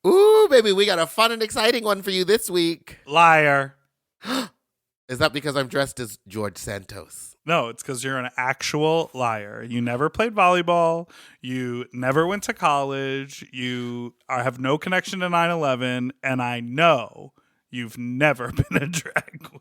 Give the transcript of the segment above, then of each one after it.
Ooh, baby, we got a fun and exciting one for you this week. Liar. Is that because I'm dressed as George Santos? No, it's because you're an actual liar. You never played volleyball. You never went to college. You have no connection to 9/11. And I know you've never been a drag queen.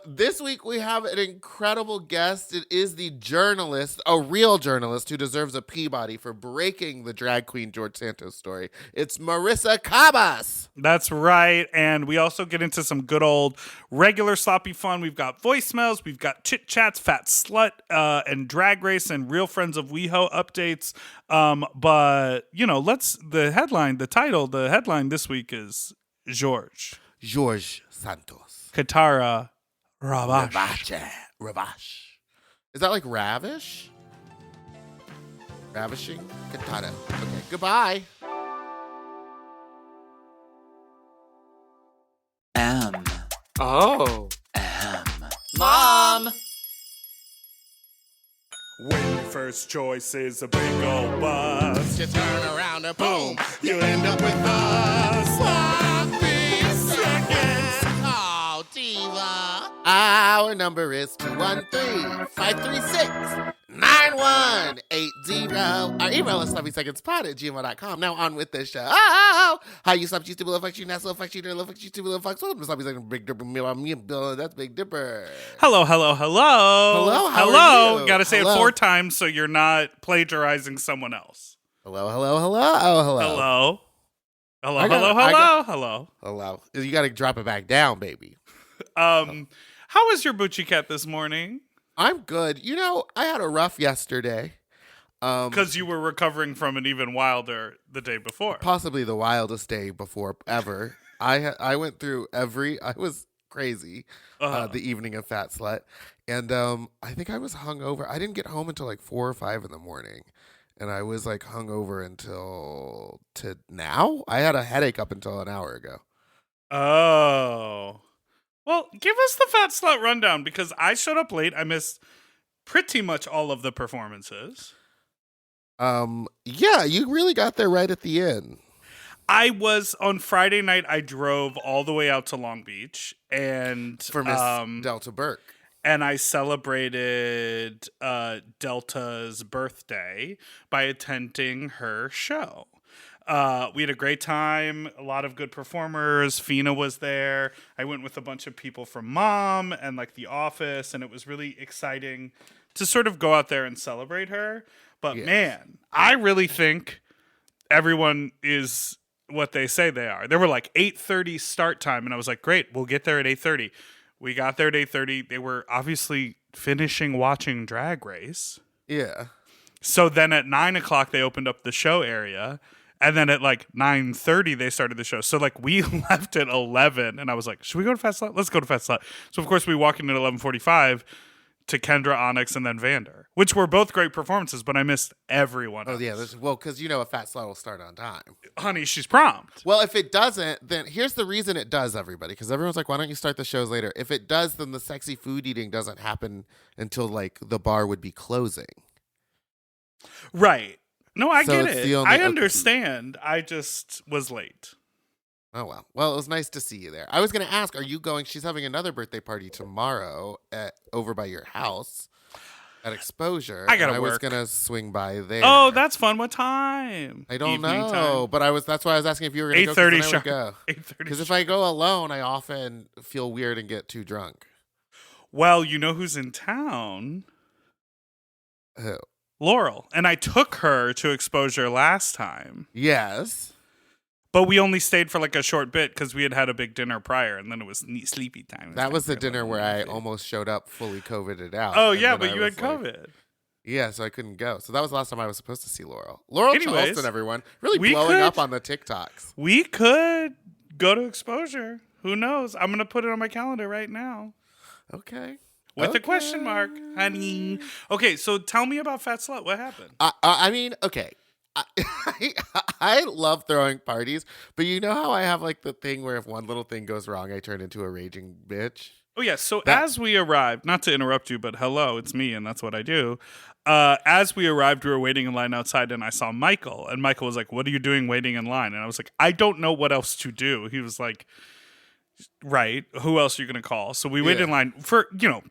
This week we have an incredible guest. It is the journalist, a real journalist who deserves a Peabody for breaking the drag queen George Santos story. It's Marissa Cabas. That's right. And we also get into some good old regular sloppy fun. We've got voicemails. We've got chit chats, fat slut, and drag race and real friends of WeHo updates. But the headline this week is George Santos. Katara Ravache. Ravache. Is that like ravish? Ravishing? Katara. Okay, goodbye. M. Oh. M. Mom! When your first choice is a big old bus, You turn around and boom, you end up with us. sloppy seconds. Oh, diva. Our number is 213-536-9180. Our email is sloppysecondspot@gmail.com. Now on with the show. Oh, how you sloppy stupid little fucks, you not so fucks, you little fucks, you stupid little fucks. Welcome to Sloppy Second Big Dipper. That's Big Dipper. Hello. Hello, how are you? Gotta say Hello. it 4 times so you're not plagiarizing someone else. Hello. Oh, hello. Hello. You got to drop it back down, baby. How was your Boochie Cat this morning? I'm good. I had a rough yesterday. Because you were recovering from an even wilder the day before. Possibly the wildest day before ever. I went through I was crazy the evening of Fat Slut. And I think I was hungover. I didn't get home until like 4 or 5 in the morning. And I was like hungover until now. I had a headache up until an hour ago. Oh. Well, give us the Fat Slut rundown because I showed up late. I missed pretty much all of the performances. Yeah, you really got there right at the end. I was on Friday night. I drove all the way out to Long Beach and For Miss Delta Burke. And I celebrated Delta's birthday by attending her show. We had a great time, a lot of good performers. Fina was there. I went with a bunch of people from Mom and like The Office, and it was really exciting to sort of go out there and celebrate her. But man, I really think everyone is what they say they are. There were like 8:30 start time, and I was like, great, we'll get there at 8:30. We got there at 8:30. They were obviously finishing watching Drag Race. Yeah. So then at 9 o'clock, they opened up the show area. And then at like 9:30, they started the show. So like we left at 11. And I was like, should we go to Fat Slut? Let's go to Fat Slut. So of course we walk in at 11:45 to Kendra, Onyx, and then Vander, which were both great performances, but I missed everyone else. Oh, yeah. Because a Fat Slut will start on time. Honey, she's prompt. Well, if it doesn't, then here's the reason it does, everybody. Because everyone's like, why don't you start the shows later? If it does, then the sexy food eating doesn't happen until like the bar would be closing. Right. No, I So get it's it. the only- I understand. I just was late. Oh, well. Well, it was nice to see you there. I was going to ask, are you going? She's having another birthday party tomorrow over by your house at Exposure. I gotta and I was work. going to swing by there. Oh, that's fun. What time? I don't Evening know. time. But that's why I was asking if you were going to go. 8:30 'cause then I would sharp. go. 8:30 Because if sharp. I go alone, I often feel weird and get too drunk. Well, you know who's in town? Who? Laurel. And I took her to Exposure last time. Yes. But we only stayed for like a short bit because we had a big dinner prior, and then it was sleepy time. That was the dinner where I almost showed up fully COVIDed out. Oh, and yeah, then but I you had was like- COVID. Yeah, so I couldn't go. So that was the last time I was supposed to see Laurel. Laurel Anyways, Charleston, everyone. Really we blowing could- up on the TikToks. We could go to Exposure. Who knows? I'm going to put it on my calendar right now. Okay. With a question mark, honey. Okay, so tell me about Fat Slut. What happened? I mean, okay. I love throwing parties, but you know how I have like the thing where if one little thing goes wrong, I turn into a raging bitch? Oh, yeah. So That- as we arrived, not to interrupt you, but hello, it's me, and that's what I do. as we arrived, we were waiting in line outside, and I saw Michael. And Michael was like, "What are you doing waiting in line?" And I was like, "I don't know what else to do." He was like, "Right, who else are you going to call?" So we waited in line for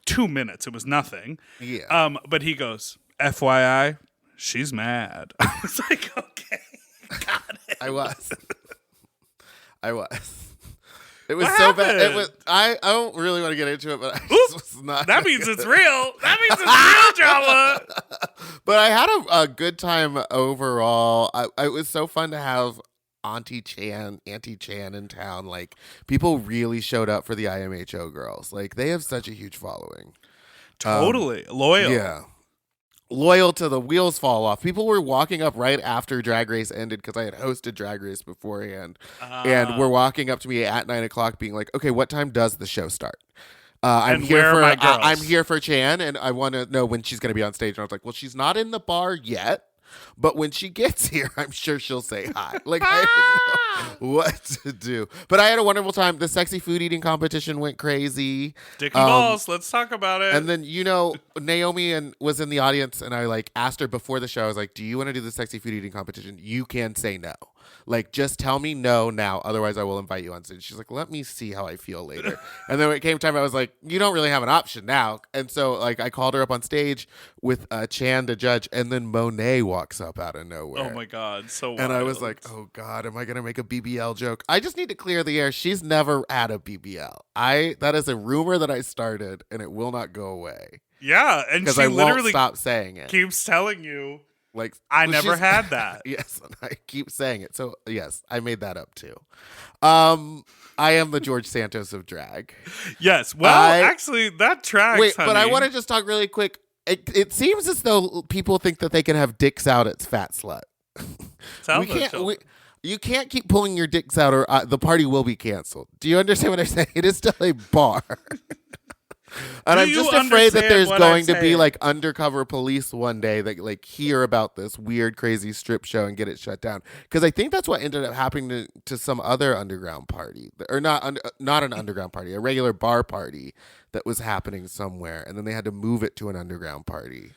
2 minutes. It was nothing. Yeah. But he goes, "FYI, she's mad." I was like, "Okay, got it." I was. It was What so bad. It happened? was. I don't really want to get into it, but I just was not. That means it's real. That means it's real drama. But I had a good time overall. It was so fun to have Auntie Chan in town. Like, people really showed up for the IMHO girls. Like, they have such a huge following. Totally loyal. Yeah. Loyal to the wheels fall off. People were walking up right after Drag Race ended because I had hosted Drag Race beforehand, and were walking up to me at 9:00, being like, "Okay, what time does the show start? I'm And here where are for my girls?" I'm here for Chan, and I want to know when she's going to be on stage." And I was like, "Well, she's not in the bar yet, but when she gets here, I'm sure she'll say hi." Like, I didn't know what to do, but I had a wonderful time. The sexy food eating competition went crazy. Dick and balls. Let's talk about it. And then, Naomi was in the audience, and I asked her before the show. I was like, "Do you want to do the sexy food eating competition? You can say no. Like, just tell me no now. Otherwise, I will invite you on stage." She's like, "Let me see how I feel later." And then when it came time, I was like, "You don't really have an option now." And so, I called her up on stage with Chan to judge, and then Monet walks up out of nowhere. Oh my God, so wild. And I was like, "Oh God, am I gonna make a BBL joke?" I just need to clear the air. She's never had a BBL. That is a rumor that I started, and it will not go away yeah, and because she I won't literally stop saying it. keeps telling you, Like, I well, never she's- had that. Yes, I keep saying it. So yes, I made that up too. I am the George Santos of drag. Yes. Well, actually, that tracks. Wait, but I honey. want to just talk really quick. It seems as though people think that they can have dicks out at Fat Slut. Tell we the can't. children. You can't keep pulling your dicks out, or the party will be canceled. Do you understand what I'm saying? It is still a bar. And Do I'm you just afraid that understand there's what going I'm to be saying? undercover police one day that hear about this weird, crazy strip show and get it shut down. Because I think that's what ended up happening to some other underground party, or not an underground party, a regular bar party that was happening somewhere, and then they had to move it to an underground party.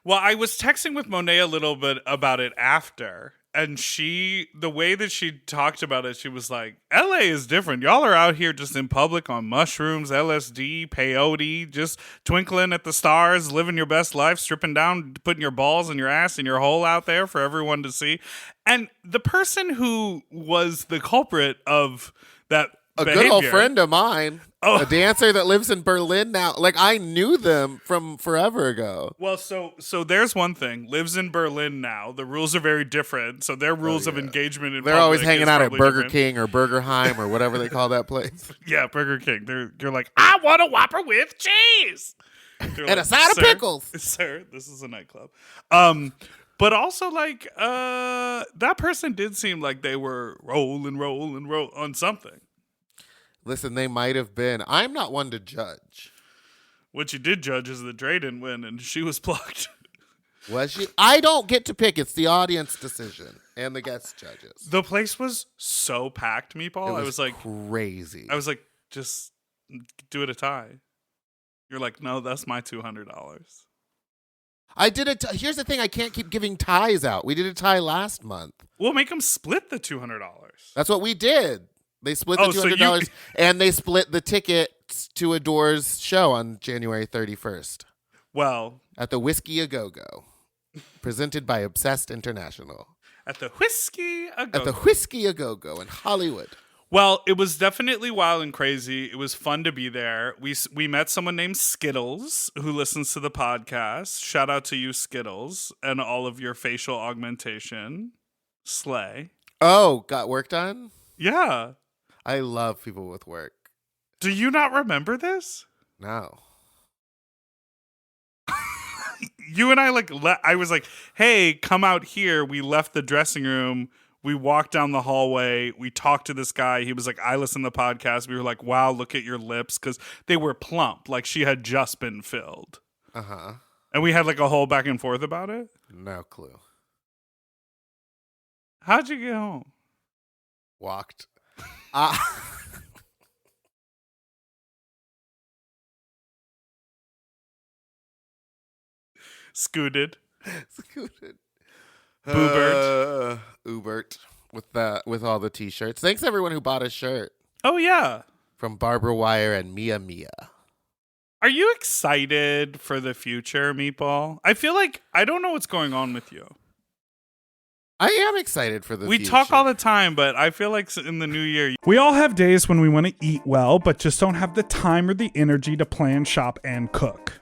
Well, I was texting with Monet a little bit about it after, and the way that she talked about it, she was like, LA is different. Y'all are out here just in public on mushrooms, LSD, peyote, just twinkling at the stars, living your best life, stripping down, putting your balls and your ass in your hole out there for everyone to see. And the person who was the culprit of that A behavior, good old friend of mine, Oh. a dancer that lives in Berlin now. I knew them from forever ago. Well, so there's one thing. Lives in Berlin now. The rules are very different. So their rules of engagement in They're always public hanging is out at probably Burger different. King or Burgerheim or whatever they call that place. Yeah, Burger King. You're like, I want a Whopper with cheese And a side of pickles. Sir, this is a nightclub. But also that person did seem like they were rolling on something. Listen, they might have been. I'm not one to judge. What you did judge is that Dre didn't win and she was plucked. Was she? I don't get to pick. It's the audience decision and the guest judges. The place was so packed, Meatball. It I was like, crazy. I was like, just do it a tie. You're like, no, that's my $200. I did it. Here's the thing. I can't keep giving ties out. We did a tie last month. We'll make them split the $200. That's what we did. They split the Oh, so $200 and they split the tickets to Adore's show on January 31st Well, at the Whiskey A Go Go, presented by Obsessed International. at the Whiskey A Go. At the Whiskey A Go Go in Hollywood. Well, it was definitely wild and crazy. It was fun to be there. We met someone named Skittles who listens to the podcast. Shout out to you, Skittles, and all of your facial augmentation. Slay. Oh, got work done? Yeah. I love people with work. Do you not remember this? No. You and I I was like, hey, come out here. We left the dressing room. We walked down the hallway. We talked to this guy. He was like, I listen to the podcast. We were like, wow, look at your lips. Because they were plump. Like she had just been filled. Uh-huh. And we had a whole back and forth about it. No clue. How'd you get home? Walked. Scooted. Scooted. Boobert. Ubert with all the t-shirts. Thanks everyone who bought a shirt Oh, yeah. from Barbara Wire and Mia. Are you excited for the future, Meatball? I feel like I don't know what's going on with you. I am excited for the We future. talk all the time, but I feel like in the new year... We all have days when we want to eat well, but just don't have the time or the energy to plan, shop, and cook.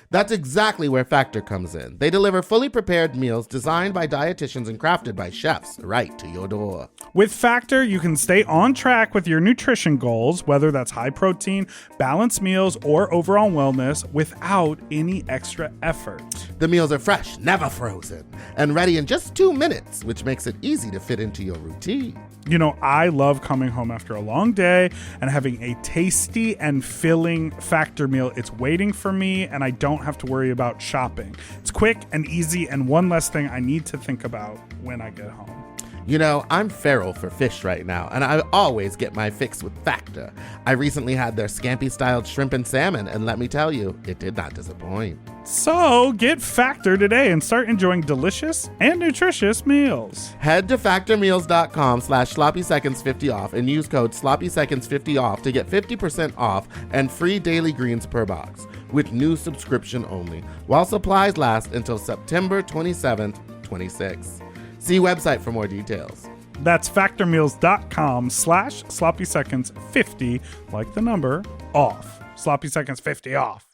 That's exactly where Factor comes in. They deliver fully prepared meals designed by dietitians and crafted by chefs right to your door. With Factor, you can stay on track with your nutrition goals, whether that's high protein, balanced meals, or overall wellness, without any extra effort. The meals are fresh, never frozen, and ready in just 2 minutes, which makes it easy to fit into your routine. You know, I love coming home after a long day and having a tasty and filling Factor meal. It's waiting for me, and I don't have to worry about shopping. It's quick and easy, and one less thing I need to think about when I get home. You know, I'm feral for fish right now, and I always get my fix with Factor. I recently had their scampi-styled shrimp and salmon, and let me tell you, it did not disappoint. So get Factor today and start enjoying delicious and nutritious meals. Head to factormeals.com/sloppyseconds50 off and use code sloppyseconds50 off to get 50% off and free daily greens per box with new subscription only, while supplies last until September 27th, 26. See website for more details. That's factormeals.com/sloppyseconds50, like the number, off. Sloppy Seconds 50 off.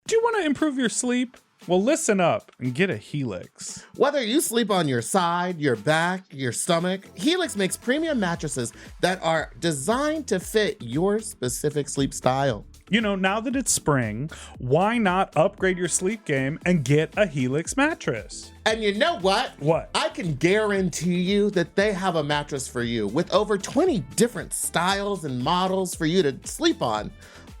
Do you want to improve your sleep? Well, listen up and get a Helix. Whether you sleep on your side, your back, your stomach, Helix makes premium mattresses that are designed to fit your specific sleep style. You know, now that it's spring, why not upgrade your sleep game and get a Helix mattress? And you know what? What? I can guarantee you that they have a mattress for you with over 20 different styles and models for you to sleep on.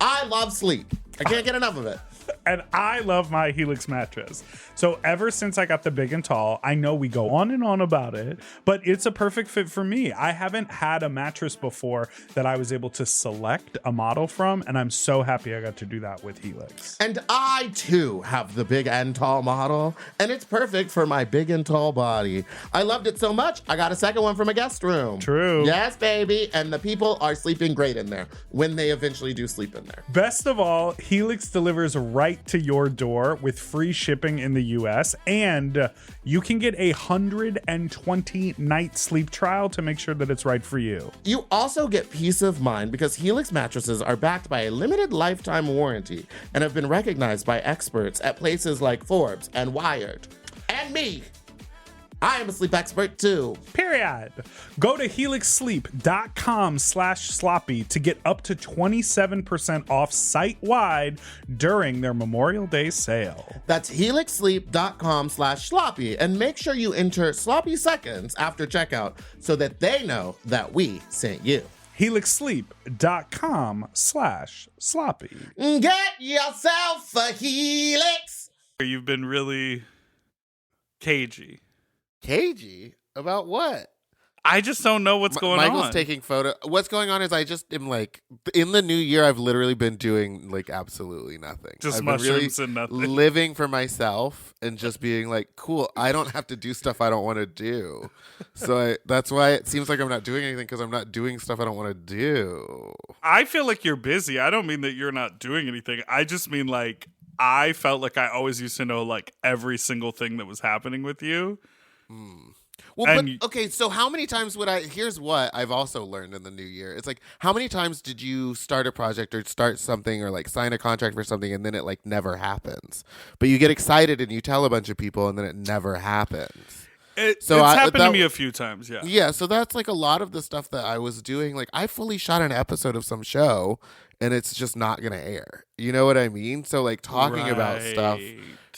I love sleep. I can't get enough of it. And I love my Helix mattress. So ever since I got the big and tall, I know we go on and on about it, but it's a perfect fit for me. I haven't had a mattress before that I was able to select a model from, and I'm so happy I got to do that with Helix. And I, too, have the big and tall model, and it's perfect for my big and tall body. I loved it so much, I got a second one from a guest room. True. Yes, baby. And the people are sleeping great in there when they eventually do sleep in there. Best of all, Helix delivers right to your door with free shipping in the US, and you can get a 120-night sleep trial to make sure that it's right for you. You also get peace of mind because Helix mattresses are backed by a limited lifetime warranty and have been recognized by experts at places like Forbes and Wired. And me. I am a sleep expert too. Period. Go to helixsleep.com/sloppy to get up to 27% off site-wide during their Memorial Day sale. That's helixsleep.com/sloppy and make sure you enter sloppy seconds after checkout so that they know that we sent you. helixsleep.com/sloppy. Get yourself a Helix. You've been really cagey. Cagey? About what? I just don't know what's going Michael's on. taking photo. What's going on is I just am like, in the new year, I've literally been doing like absolutely nothing. Just I've been mushrooms and nothing. Living for myself and just being like, cool, I don't have to do stuff I don't want to do. So that's why it seems like I'm not doing anything, because I'm not doing stuff I don't want to do. I feel like you're busy. I don't mean that you're not doing anything. I just mean like I felt like I always used to know like every single thing that was happening with you. Well, And but okay, so how many times would here's what I've also learned in the new year. It's like, how many times did you start a project or start something or like sign a contract for something and then it like never happens? But you get excited and you tell a bunch of people and then it never happens. It's So happened to me a few times, yeah. Yeah, so that's like a lot of the stuff that I was doing. Like, I fully shot an episode of some show and it's just not going to air. You know what I mean? So like talking about stuff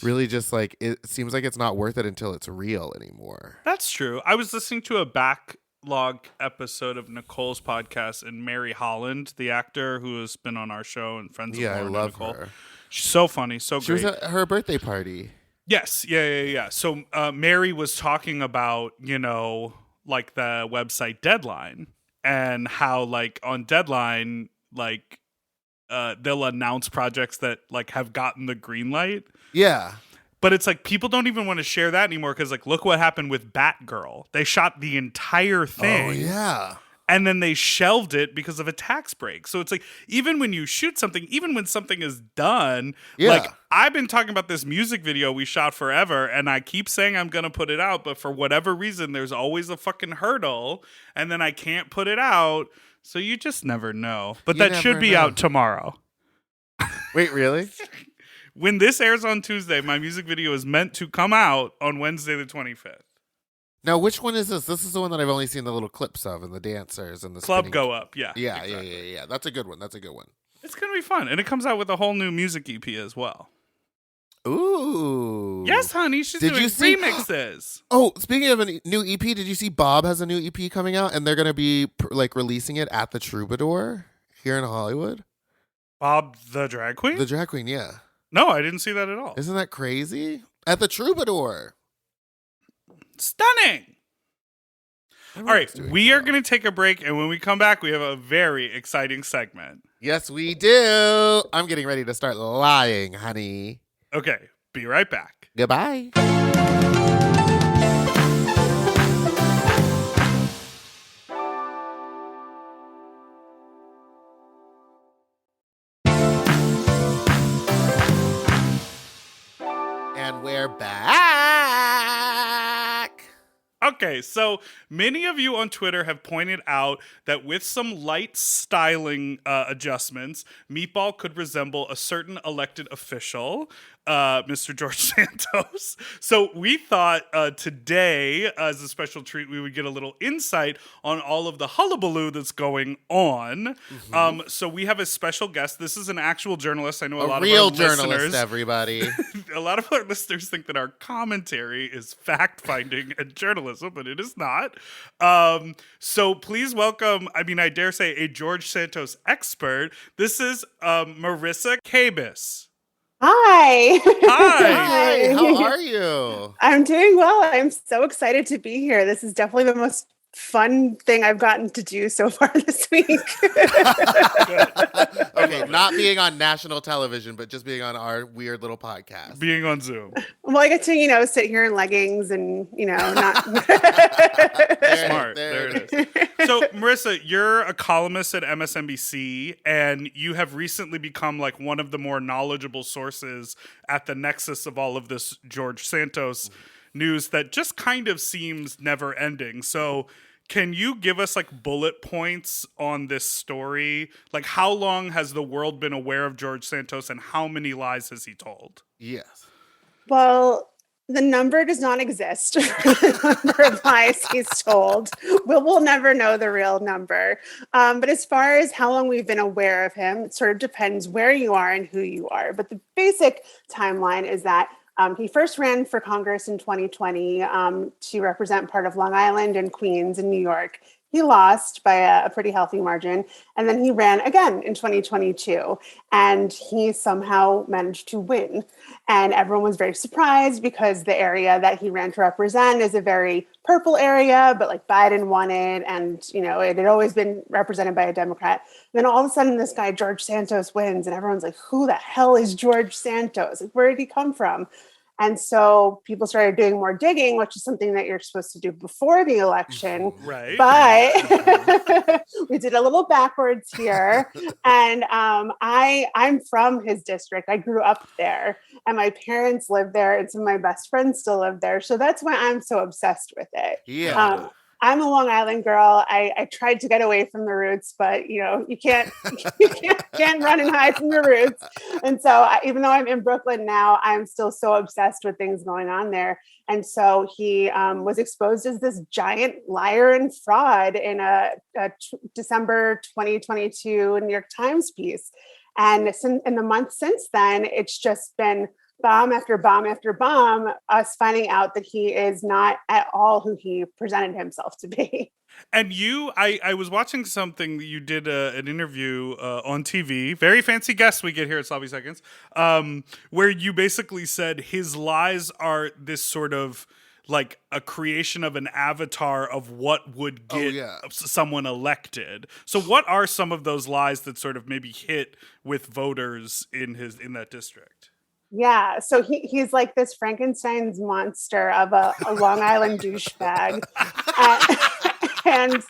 really just like, it seems like it's not worth it until it's real anymore. That's true. I was listening to a backlog episode of Nicole's podcast, and Mary Holland, the actor who has been on our show and friends with Yeah, I Lauren and love Nicole. her. She's so funny, so She great. was at her birthday party. Yes, yeah. So Mary was talking about, you know, like the website Deadline, and how like on Deadline, like they'll announce projects that like have gotten the green light. Yeah. But it's like people don't even want to share that anymore because, like, look what happened with Batgirl. They shot the entire thing. Oh, yeah. And then they shelved it because of a tax break. So it's like, even when you shoot something, even when something is done, like, I've been talking about this music video we shot forever, and I keep saying I'm going to put it out, but for whatever reason, there's always a fucking hurdle, and then I can't put it out. So you just never know. But that should be out tomorrow. Wait, really? When this airs on Tuesday, my music video is meant to come out on Wednesday the 25th. Now, which one is this? This is the one that I've only seen the little clips of, and the dancers and the Club spinning. Go Up, yeah. Yeah, exactly. yeah. That's a good one. It's going to be fun. And it comes out with a whole new music EP as well. Ooh. Yes, honey. She's doing remixes. Oh, speaking of a new EP, did you see Bob has a new EP coming out, and they're going to be like releasing it at the Troubadour here in Hollywood? Bob the drag queen? The drag queen, yeah. No, I didn't see that at all. Isn't that crazy? At the Troubadour. Stunning. All right, we are going to take a break, and when we come back, we have a very exciting segment. Yes, we do. I'm getting ready to start lying, honey. Okay, be right back. Goodbye. And we're back. Okay, so many of you on Twitter have pointed out that with some light styling adjustments, Meatball could resemble a certain elected official, Mr. George Santos. So we thought today, as a special treat, we would get a little insight on all of the hullabaloo that's going on. Mm-hmm. So we have a special guest. This is an actual journalist. I know a lot real of our journalist, listeners, everybody. A lot of our listeners think that our commentary is fact-finding and journalism, but it is not. So please welcome, I dare say, a George Santos expert. This is Marissa Cabis. Hi. Hi. How are you? I'm doing well. I'm so excited to be here. This is definitely the most fun thing I've gotten to do so far this week. Okay, not being on national television, but just being on our weird little podcast. Being on Zoom. Well, I get to, sit here in leggings and, not. Smart. There it is. So, Marissa, you're a columnist at MSNBC, and you have recently become like one of the more knowledgeable sources at the nexus of all of this George Santos news that just kind of seems never ending. So can you give us like bullet points on this story? Like, how long has the world been aware of George Santos, and how many lies has he told? Yes. Well, the number does not exist for the number of lies he's told. We'll never know the real number. But as far as how long we've been aware of him, it sort of depends where you are and who you are. But the basic timeline is that he first ran for Congress in 2020 to represent part of Long Island and Queens in New York. He lost by a pretty healthy margin. And then he ran again in 2022. And he somehow managed to win. And everyone was very surprised because the area that he ran to represent is a very purple area, but like Biden won it. And, it had always been represented by a Democrat. And then all of a sudden, this guy, George Santos, wins. And everyone's like, who the hell is George Santos? Like, where did he come from? And so people started doing more digging, which is something that you're supposed to do before the election. Right. But we did a little backwards here. And I'm from his district. I grew up there, and my parents lived there, and some of my best friends still live there. So that's why I'm so obsessed with it. Yeah. I'm a Long Island girl. I tried to get away from the roots, but you can't run and hide from your roots. And so even though I'm in Brooklyn now, I'm still so obsessed with things going on there. And so he was exposed as this giant liar and fraud in a December 2022 New York Times piece. And in the month since then, it's just been bomb after bomb after bomb, us finding out that he is not at all who he presented himself to be. And I was watching something that you did an interview on TV, very fancy guest we get here at Sloppy Seconds, where you basically said his lies are this sort of like a creation of an avatar of what would get someone elected. So what are some of those lies that sort of maybe hit with voters in that district? Yeah, so he's like this Frankenstein's monster of a Long Island douchebag, and,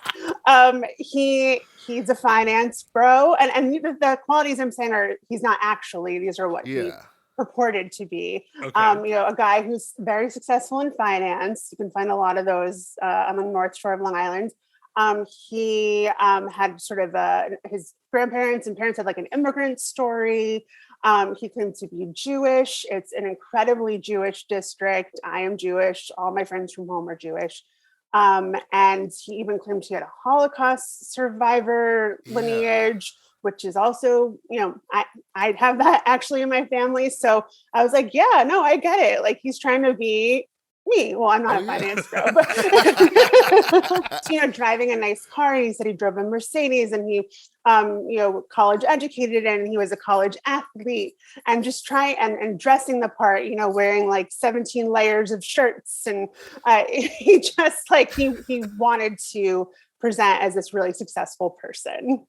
he's a finance bro, and the qualities I'm saying are he's not actually. These are what he Yeah. purported to be. Okay. A guy who's very successful in finance. You can find a lot of those on the North Shore of Long Island. He had sort of his grandparents and parents had like an immigrant story. He claimed to be Jewish. It's an incredibly Jewish district. I am Jewish. All my friends from home are Jewish. And he even claimed he had a Holocaust survivor lineage, which is also, I have that actually in my family. So I was like, yeah, no, I get it. Like he's trying to be me. Well, I'm not a finance bro, but driving a nice car. He said he drove a Mercedes, and he, college educated, and he was a college athlete, and just trying and dressing the part. Wearing like 17 layers of shirts, and he just like he wanted to present as this really successful person.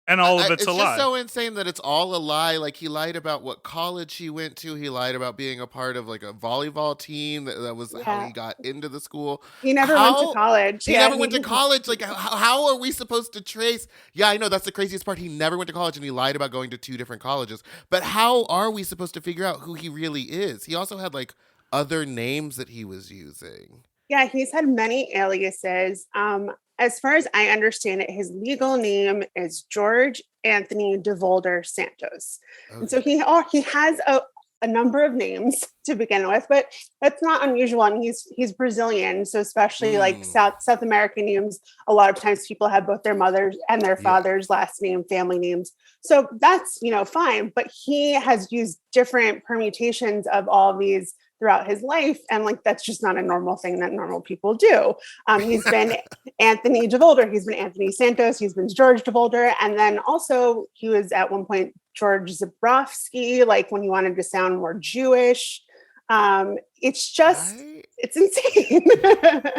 And all of it's a lie. It's just so insane that it's all a lie. Like he lied about what college he went to. He lied about being a part of like a volleyball team. That was how he got into the school. He never went to college. He never went to college. Like how are we supposed to trace? Yeah, I know that's the craziest part. He never went to college and he lied about going to 2 different colleges. But how are we supposed to figure out who he really is? He also had like other names that he was using. Yeah, he's had many aliases. As far as I understand it, his legal name is George Anthony DeVolder Santos. Okay. And so he has a number of names to begin with, but that's not unusual. And he's Brazilian, so especially like South American names, a lot of times people have both their mother's and their father's last name, family names. So that's fine. But he has used different permutations of all these throughout his life. And like, that's just not a normal thing that normal people do. He's been Anthony DeVolder. He's been Anthony Santos. He's been George DeVolder. And then also he was at one point George Zabrowski, like when he wanted to sound more Jewish. It's just, it's insane.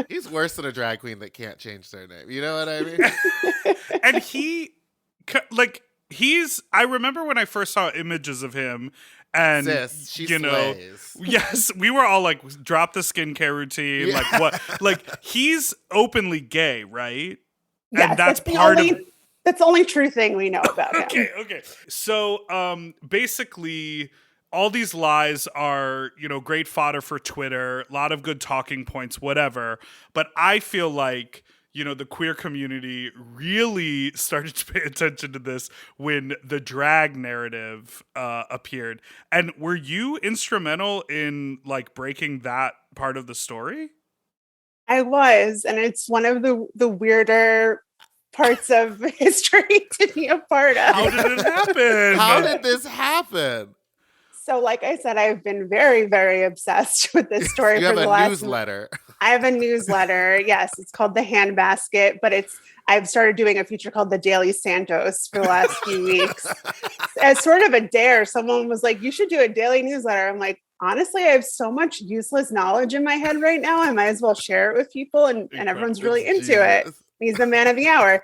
He's worse than a drag queen that can't change their name. You know what I mean? And I remember when I first saw images of him, and sis, she slays. Yes, we were all like, drop the skincare routine. Like what? Like he's openly gay, right? Yes, and that's part of. That's the only true thing we know about him. Okay. So, basically, all these lies are, great fodder for Twitter. A lot of good talking points, whatever. But I feel like, the queer community really started to pay attention to this when the drag narrative appeared. And were you instrumental in like breaking that part of the story? I was, and it's one of the weirder parts of history to be a part of. How did it happen? How did this happen? So, like I said, I've been very, very obsessed with this story. You have a newsletter. I have a newsletter. Yes, it's called The Handbasket, but I've started doing a feature called The Daily Santos for the last few weeks. As sort of a dare, someone was like, you should do a daily newsletter. I'm like, honestly, I have so much useless knowledge in my head right now. I might as well share it with people, and everyone's really into it. He's the man of the hour.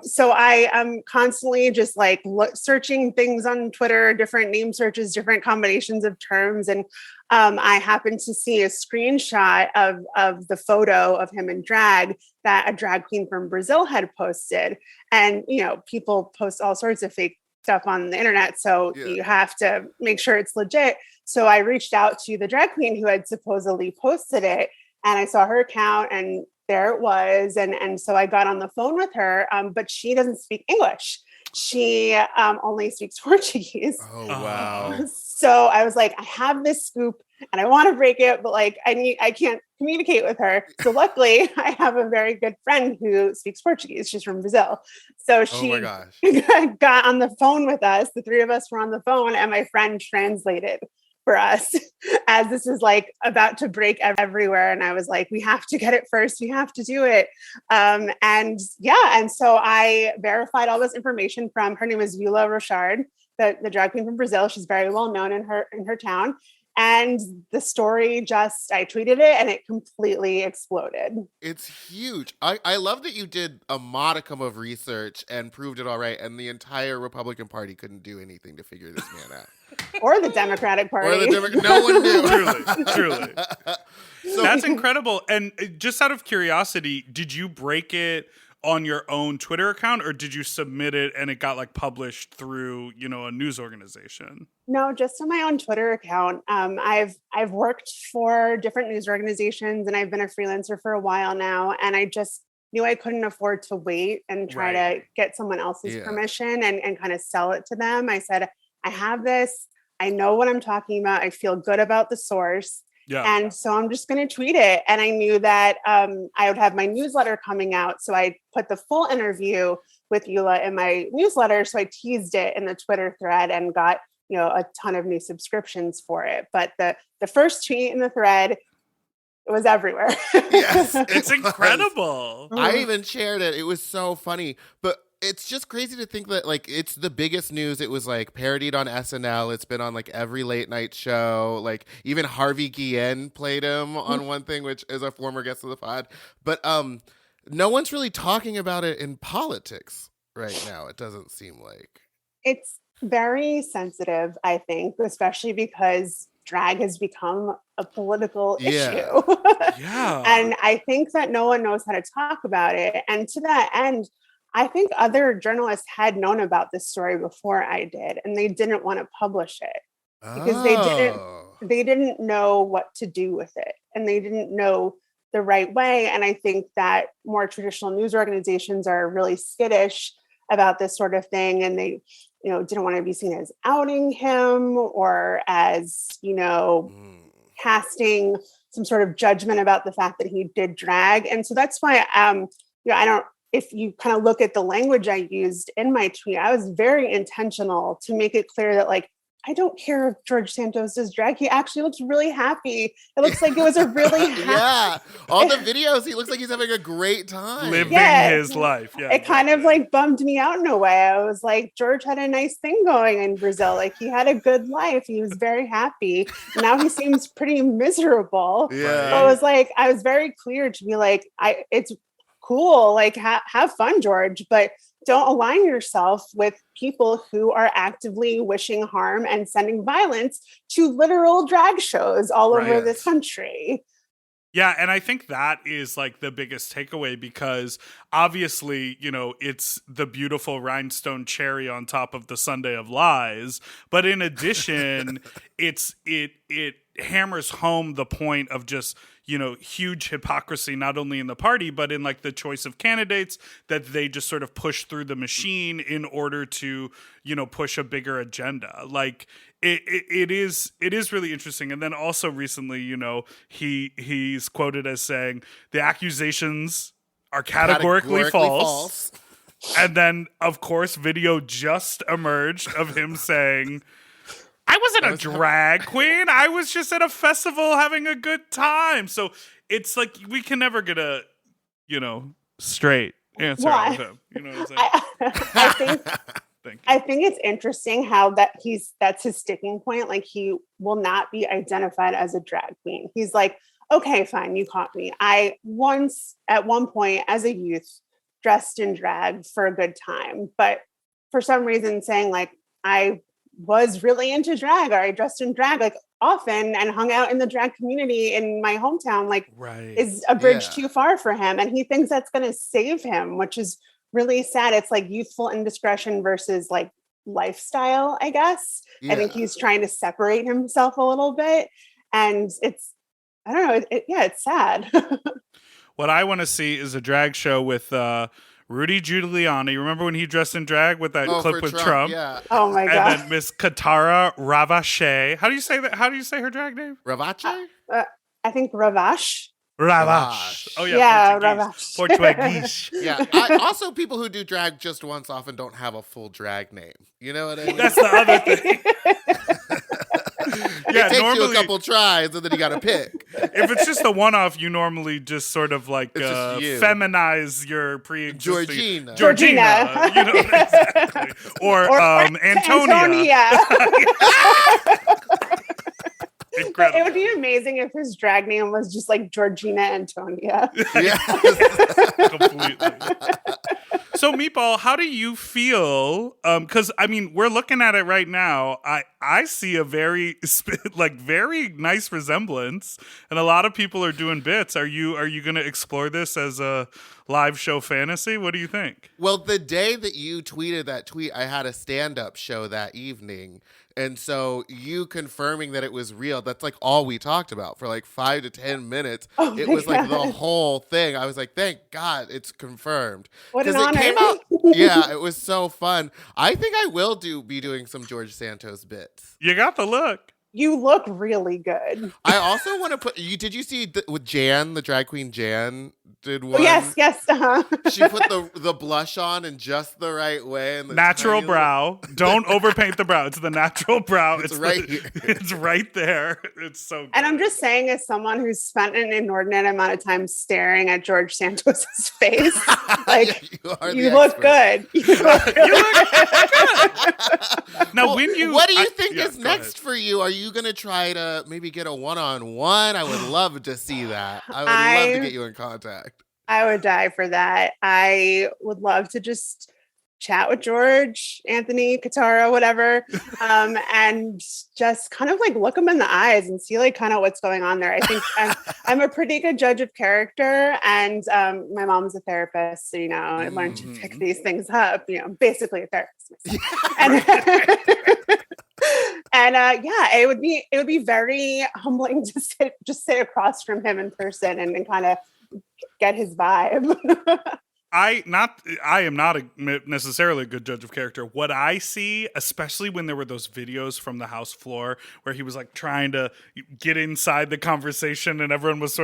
So I am constantly just like searching things on Twitter, different name searches, different combinations of terms. And I happened to see a screenshot of the photo of him in drag that a drag queen from Brazil had posted. And, people post all sorts of fake stuff on the internet. So you have to make sure it's legit. So I reached out to the drag queen who had supposedly posted it, and I saw her account, and there it was. And so I got on the phone with her, but she doesn't speak English. She only speaks Portuguese. Oh, wow. So I was like, I have this scoop and I want to break it, but like, I can't communicate with her. So luckily I have a very good friend who speaks Portuguese. She's from Brazil. So she got on the phone with us. The three of us were on the phone, and my friend translated for us as this is like about to break everywhere. And I was like, we have to get it first. We have to do it. And so I verified all this information from, her name is Eula Rochard, the drag queen from Brazil. She's very well known in her town. And the story I tweeted it and it completely exploded. It's huge. I love that you did a modicum of research and proved it all right, and the entire Republican Party couldn't do anything to figure this man out. Or the Democratic Party. No one knew. Truly. So, that's incredible. And just out of curiosity, did you break it on your own Twitter account, or did you submit it and it got like published through, a news organization? No, just on my own Twitter account. I've worked for different news organizations and I've been a freelancer for a while now. And I just knew I couldn't afford to wait and try to get someone else's permission and kind of sell it to them. I said, I have this. I know what I'm talking about. I feel good about the source. Yeah. And so I'm just going to tweet it. And I knew that I would have my newsletter coming out. So I put the full interview with Eula in my newsletter. So I teased it in the Twitter thread and got, a ton of new subscriptions for it. But the first tweet in the thread, it was everywhere. Yes, it's incredible. I even shared it. It was so funny. But it's just crazy to think that like it's the biggest news. It was like parodied on SNL. It's been on like every late night show. Like even Harvey Guillen played him on one thing, which is a former guest of the pod. But no one's really talking about it in politics right now. It doesn't seem like. It's very sensitive, I think, especially because drag has become a political issue. Yeah. And I think that no one knows how to talk about it. And to that end, I think other journalists had known about this story before I did, and they didn't want to publish it because they didn't know what to do with it, and they didn't know the right way. And I think that more traditional news organizations are really skittish about this sort of thing, and they, didn't want to be seen as outing him or as, casting some sort of judgment about the fact that he did drag. And so that's why, if you kind of look at the language I used in my tweet, I was very intentional to make it clear that, like, I don't care if George Santos does drag. He actually looks really happy. It looks like it was a really happy... Yeah. All the videos, he looks like he's having a great time. Living his life. Yeah. It kind of like bummed me out in a way. I was like, George had a nice thing going in Brazil. Like he had a good life. He was very happy. Now he seems pretty miserable. Yeah. So I was very clear to be like, it's cool. Like have fun, George, but don't align yourself with people who are actively wishing harm and sending violence to literal drag shows all over this country. Yeah, and I think that is like the biggest takeaway because obviously, it's the beautiful rhinestone cherry on top of the sundae of lies, but in addition, it hammers home the point of just huge hypocrisy, not only in the party, but in like the choice of candidates that they just sort of push through the machine in order to, push a bigger agenda. Like it is really interesting. And then also recently, he's quoted as saying the accusations are categorically false. And then of course, video just emerged of him saying, I wasn't a drag queen. I was just at a festival having a good time. So it's like we can never get a, straight answer out of him. You know what I'm saying? I think it's interesting how that's his sticking point. Like he will not be identified as a drag queen. He's like, okay, fine, you caught me. I once at one point as a youth dressed in drag for a good time, but for some reason saying like I was really into drag or I dressed in drag like often and hung out in the drag community in my hometown, like is a bridge too far for him. And he thinks that's going to save him, which is really sad. It's like youthful indiscretion versus like lifestyle, I guess. Yeah. I think he's trying to separate himself a little bit. And I don't know. It's sad. What I want to see is a drag show with, Rudy Giuliani. Remember when he dressed in drag with that clip with Trump? Yeah. Oh my God. And then Miss Katara Ravache. How do you say that? How do you say her drag name? Ravache? I think Ravache. Ravache. Oh yeah. Yeah, Ravache. Portuguese. Yeah. Also, people who do drag just once often don't have a full drag name. You know what I mean? That's the other thing. It takes you a couple tries and then you got to pick. If it's just a one-off, you normally just sort of like feminize your pre-existing Georgina. Exactly. Or Antonia. But it would be amazing if his drag name was just like Georgina Antonia. Completely. So, Meatball, how do you feel? Because I mean, we're looking at it right now. I see a very very nice resemblance, and a lot of people are doing bits. Are you going to explore this as a live show fantasy? What do you think? Well, the day that you tweeted that tweet, I had a stand-up show that evening. And so you confirming that it was real, that's like all we talked about for like 5 to 10 minutes. Oh it my was like the God. whole thing. I was like, thank God it's confirmed. What an Because it honor. came out, yeah, it was so fun. I think I will be doing some George Santos bits. You got the look. You look really good. I also want to put did you see with Jan, the drag queen Jan did one? Oh, yes. She put the blush on in just the right way. And the Natural tiny brow. Don't overpaint the brow. It's the natural brow. It's right here. It's right there. It's so good. And I'm just saying, as someone who's spent an inordinate amount of time staring at George Santos's face, like you look good. You look good. Now, Well, when you, what do you think yeah, is go next ahead. for you? Are you gonna try to maybe get a one-on-one? I would love to see that. I would love to get you in contact. I would die for that. I would love to just chat with George, Anthony, Katara, whatever, and just kind of like look him in the eyes and see like kind of what's going on there. I think I'm a pretty good judge of character, and my mom's a therapist, so I learned to pick these things up. Basically a therapist myself. And it would be very humbling to sit across from him in person and kind of get his vibe. I am not necessarily a good judge of character. What I see, especially when there were those videos from the house floor where he was like trying to get inside the conversation and everyone was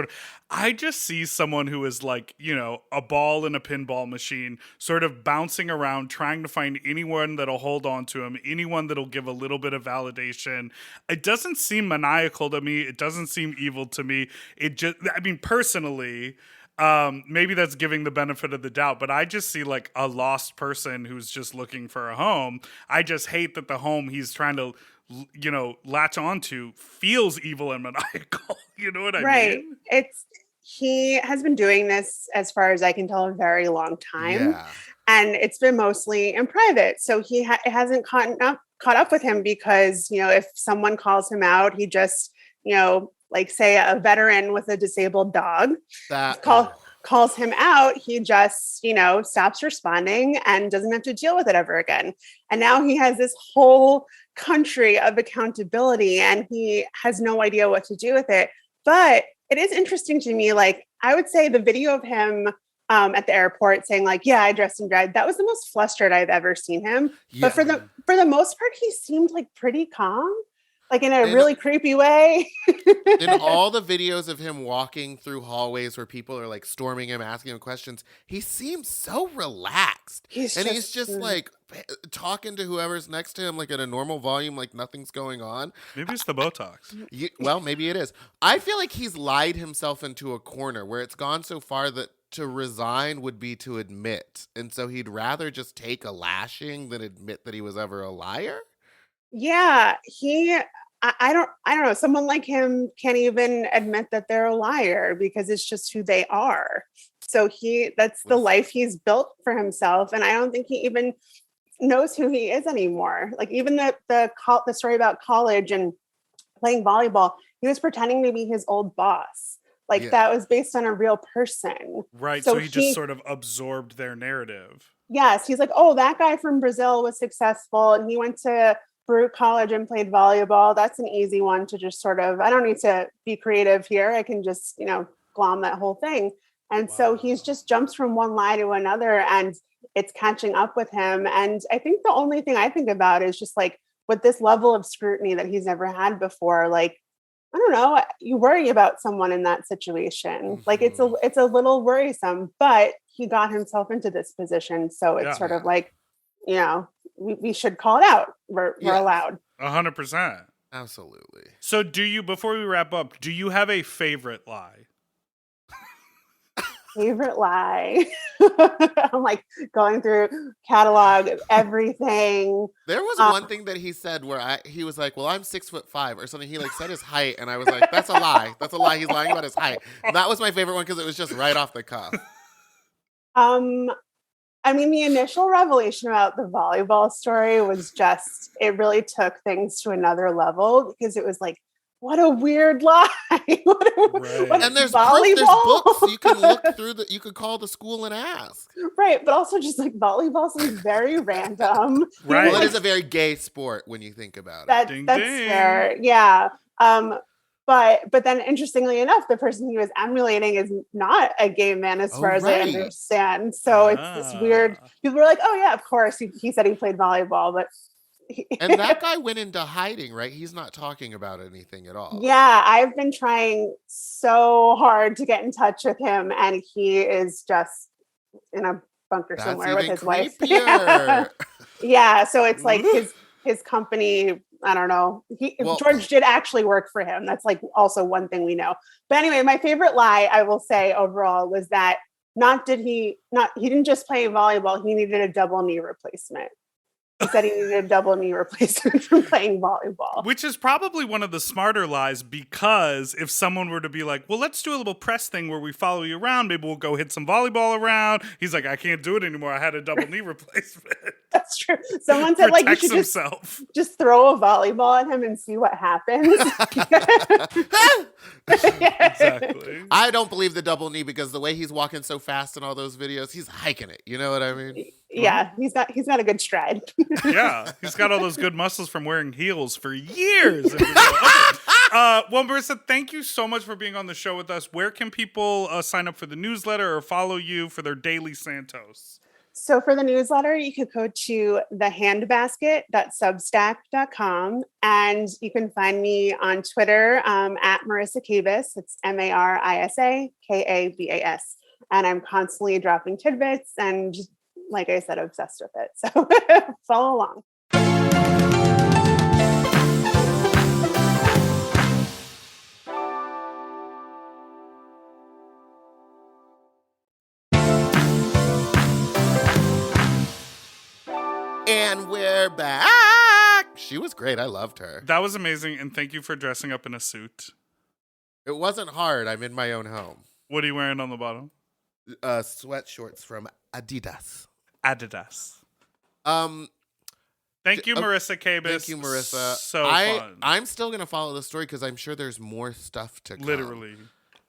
I just see someone who is like, a ball in a pinball machine, sort of bouncing around, trying to find anyone that'll hold on to him, anyone that'll give a little bit of validation. It doesn't seem maniacal to me. It doesn't seem evil to me. Personally, maybe that's giving the benefit of the doubt, but I just see like a lost person who's just looking for a home. I just hate that the home he's trying to, latch onto feels evil and maniacal. You know what I mean? Right. He has been doing this, as far as I can tell, a very long time. Yeah. And it's been mostly in private. So it hasn't caught up with him because, if someone calls him out, he just, like say a veteran with a disabled dog calls him out, he just, stops responding and doesn't have to deal with it ever again. And now he has this whole country of accountability and he has no idea what to do with it. But it is interesting to me, like I would say the video of him at the airport saying like, yeah, I dressed in drag, that was the most flustered I've ever seen him. Yeah. But for the most part, he seemed like pretty calm. Like in a really creepy way. In all the videos of him walking through hallways where people are like storming him, asking him questions, he seems so relaxed. He's just like talking to whoever's next to him like at a normal volume, like nothing's going on. Maybe it's the Botox. Well, maybe it is. I feel like he's lied himself into a corner where it's gone so far that to resign would be to admit. And so he'd rather just take a lashing than admit that he was ever a liar. Yeah, I don't know. Someone like him can't even admit that they're a liar because it's just who they are. So that's the life he's built for himself. And I don't think he even knows who he is anymore. Like even the story about college and playing volleyball, he was pretending to be his old boss. Like that was based on a real person. Right. So he just sort of absorbed their narrative. Yes. He's like, oh, that guy from Brazil was successful and he went to Baruch College and played volleyball. That's an easy one to just sort of, I don't need to be creative here. I can just, glom that whole thing. And so he's just jumps from one lie to another and it's catching up with him. And I think the only thing I think about is just like with this level of scrutiny that he's never had before, like, I don't know, you worry about someone in that situation. Mm-hmm. Like it's a little worrisome, but he got himself into this position. So it's sort of like, we should call it out. We're allowed. 100%. Absolutely. So before we wrap up, do you have a favorite lie? favorite lie. I'm like going through catalog of everything. There was one thing that he said where he was like, "Well, I'm 6'5" or something." He like said his height, and I was like, "That's a lie. That's a lie. He's lying about his height." And that was my favorite one because it was just right off the cuff. I mean, the initial revelation about the volleyball story was just, it really took things to another level because it was like, what a weird lie. And there's proof, there's books you can look through you could call the school and ask. Right, but also just like volleyball seems very random. Right. Well, it is a very gay sport when you think about it. That's fair. Yeah. But then interestingly enough, the person he was emulating is not a gay man as far as I understand. So it's this weird, people were like, oh yeah, of course. He said he played volleyball, but and that guy went into hiding, right? He's not talking about anything at all. Yeah, I've been trying so hard to get in touch with him, and he is just in a bunker somewhere with his wife. Yeah, so it's like his company, I don't know. George did actually work for him. That's like also one thing we know. But anyway, my favorite lie, I will say overall, was that he didn't just play volleyball, he needed a double knee replacement. He said he needed a double knee replacement from playing volleyball. Which is probably one of the smarter lies, because if someone were to be like, well, let's do a little press thing where we follow you around, maybe we'll go hit some volleyball around. He's like, I can't do it anymore. I had a double knee replacement. That's true. Someone said like you should just throw a volleyball at him and see what happens. Exactly. I don't believe the double knee because the way he's walking so fast in all those videos, he's hiking it. You know what I mean? Yeah, he's got a good stride. Yeah, he's got all those good muscles from wearing heels for years. Okay. Well, Marissa, thank you so much for being on the show with us. Where can people sign up for the newsletter or follow you for their daily Santos? So for the newsletter, you could go to thehandbasket.substack.com, and you can find me on Twitter at Marissa Kabas. It's MarisaKabas. And I'm constantly dropping tidbits and just, like I said, obsessed with it. So follow along. And we're back. She was great. I loved her. That was amazing. And thank you for dressing up in a suit. It wasn't hard. I'm in my own home. What are you wearing on the bottom? Sweat shorts from Adidas. Thank you, Marissa Kabas. Thank you, Marissa. So fun. I'm still going to follow the story because I'm sure there's more stuff to come. Literally.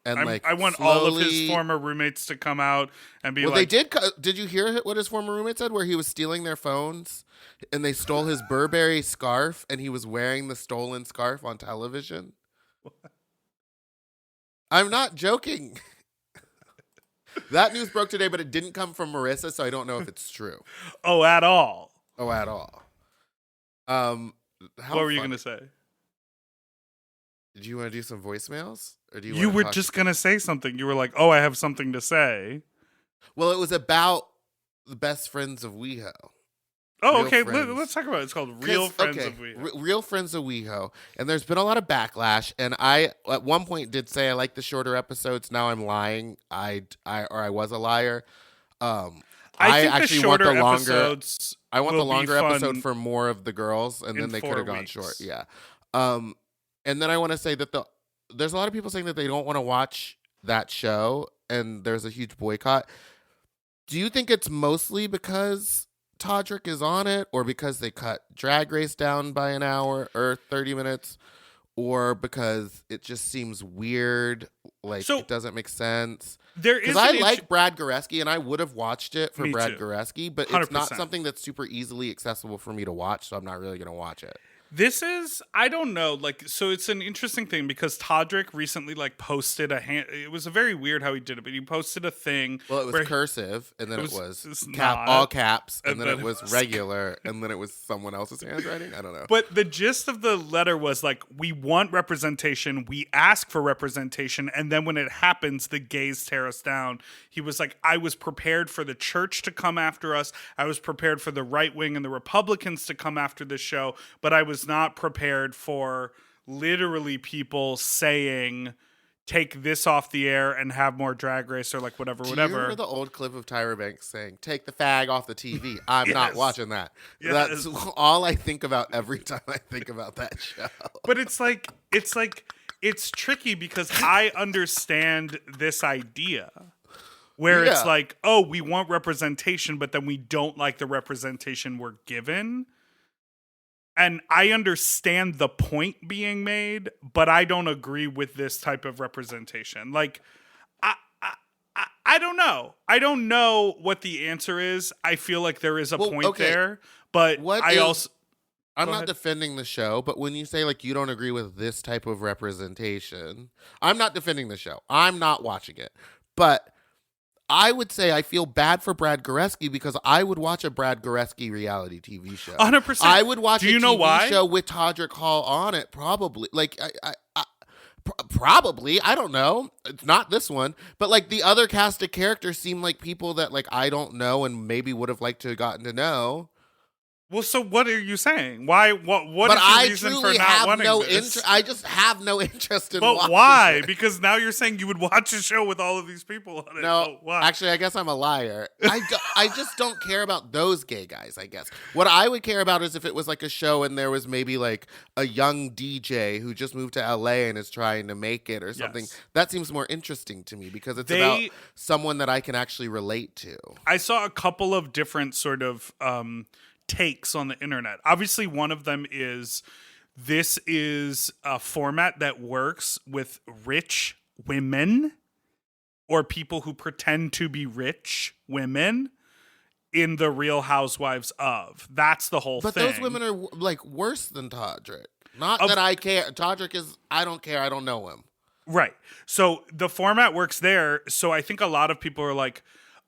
And I want all of his former roommates to come out and be they did. Did you hear what his former roommate said? Where he was stealing their phones and they stole his Burberry scarf and he was wearing the stolen scarf on television? What? I'm not joking. That news broke today, but it didn't come from Marissa, so I don't know if it's true. At all. At all. What were you going to say? Did you want to do some voicemails? Or do you were just going to say something. You were like, I have something to say. Well, it was about the best friends of WeHo. Oh, okay. Let's talk about it. It's called Real Friends of WeHo. Real Friends of WeHo. And there's been a lot of backlash. And I, at one point, did say I like the shorter episodes. Now I'm lying. I was a liar. I actually want the longer. I want the longer episode for more of the girls, and then they could have gone short. Yeah. And then I want to say that there's a lot of people saying that they don't want to watch that show, and there's a huge boycott. Do you think it's mostly because Todrick is on it, or because they cut Drag Race down by an hour or 30 minutes, or because it just seems weird, like it doesn't make sense? Because I like Brad Goreski, and I would have watched it for Brad Goreski, but 100%. It's not something that's super easily accessible for me to watch, so I'm not really going to watch it. This is, I don't know, so it's an interesting thing because Todrick recently posted it was very weird how he did it, but he posted a thing. Well, it was cursive, and then it was all caps, and then it was regular, and then it was someone else's handwriting. I don't know. But the gist of the letter was we want representation, we ask for representation, and then when it happens, the gays tear us down. He was like, I was prepared for the church to come after us. I was prepared for the right wing and the Republicans to come after this show, but I was not prepared for literally people saying take this off the air and have more Drag Race or like whatever. Do you remember the old clip of Tyra Banks saying, "Take the fag off the TV"? I'm not Yes. watching that. Yes. That's all I think about every time I think about that show. But it's tricky because I understand this idea where it's Yeah. like, oh, we want representation, but then we don't like the representation we're given. And I understand the point being made, but I don't agree with this type of representation. Like, I don't know. I don't know what the answer is. I feel like there is a point there, but I'm Go not ahead. defending the show, but when you say like you don't agree with this type of representation, I'm not defending the show. I'm not watching it. But I would say I feel bad for Brad Goreski because I would watch a Brad Goreski reality TV show. 100%. I would watch Do you a know TV why? show with Todrick Hall on it, probably. Like, probably. I don't know. It's not this one. But, like, the other cast of characters seem like people that, like, I don't know and maybe would have liked to have gotten to know. Well, so what are you saying? Why? What But is your I reason for truly not have wanting no this? interest. I just have no interest in But watching why? it. Because now you're saying you would watch a show with all of these people on it. No, But why? actually, I guess I'm a liar. I just don't care about those gay guys, I guess. What I would care about is if it was like a show and there was maybe like a young DJ who just moved to LA and is trying to make it or something. Yes. That seems more interesting to me because it's about someone that I can actually relate to. I saw a couple of different sort of takes on the internet. Obviously, one of them is this is a format that works with rich women or people who pretend to be rich women in the Real Housewives of. That's the whole But thing. those women are like worse than Todrick. Not that I care. Todrick is, I don't care. I don't know him. Right. So the format works there. So I think a lot of people are like,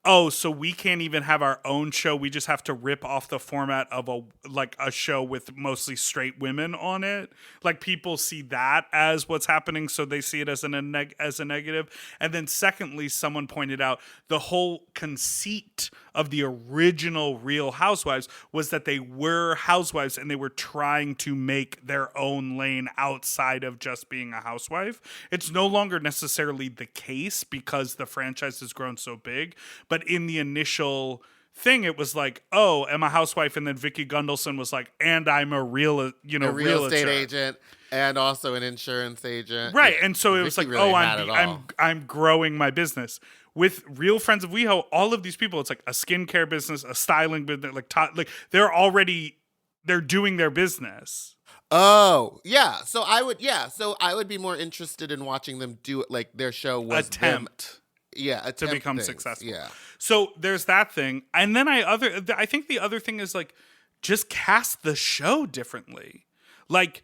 oh, so we can't even have our own show. We just have to rip off the format of a show with mostly straight women on it. Like people see that as what's happening, so they see it as a negative. And then secondly, someone pointed out the whole conceit of the original Real Housewives was that they were housewives and they were trying to make their own lane outside of just being a housewife. It's no longer necessarily the case because the franchise has grown so big, but in the initial thing, it was like, oh, I'm a housewife, and then Vicky Gundelson was like, and I'm a real estate agent and also an insurance agent. Right. Yeah. And so it was Vicky like, really oh, had it all. I'm growing my business. With Real Friends of WeHo, all of these people, it's like a skincare business, a styling business, like they're doing their business. Oh, yeah. So I would be more interested in watching them do it like their show was Attempt to become successful. Yeah. So there's that thing. And then I think the other thing is like just cast the show differently. Like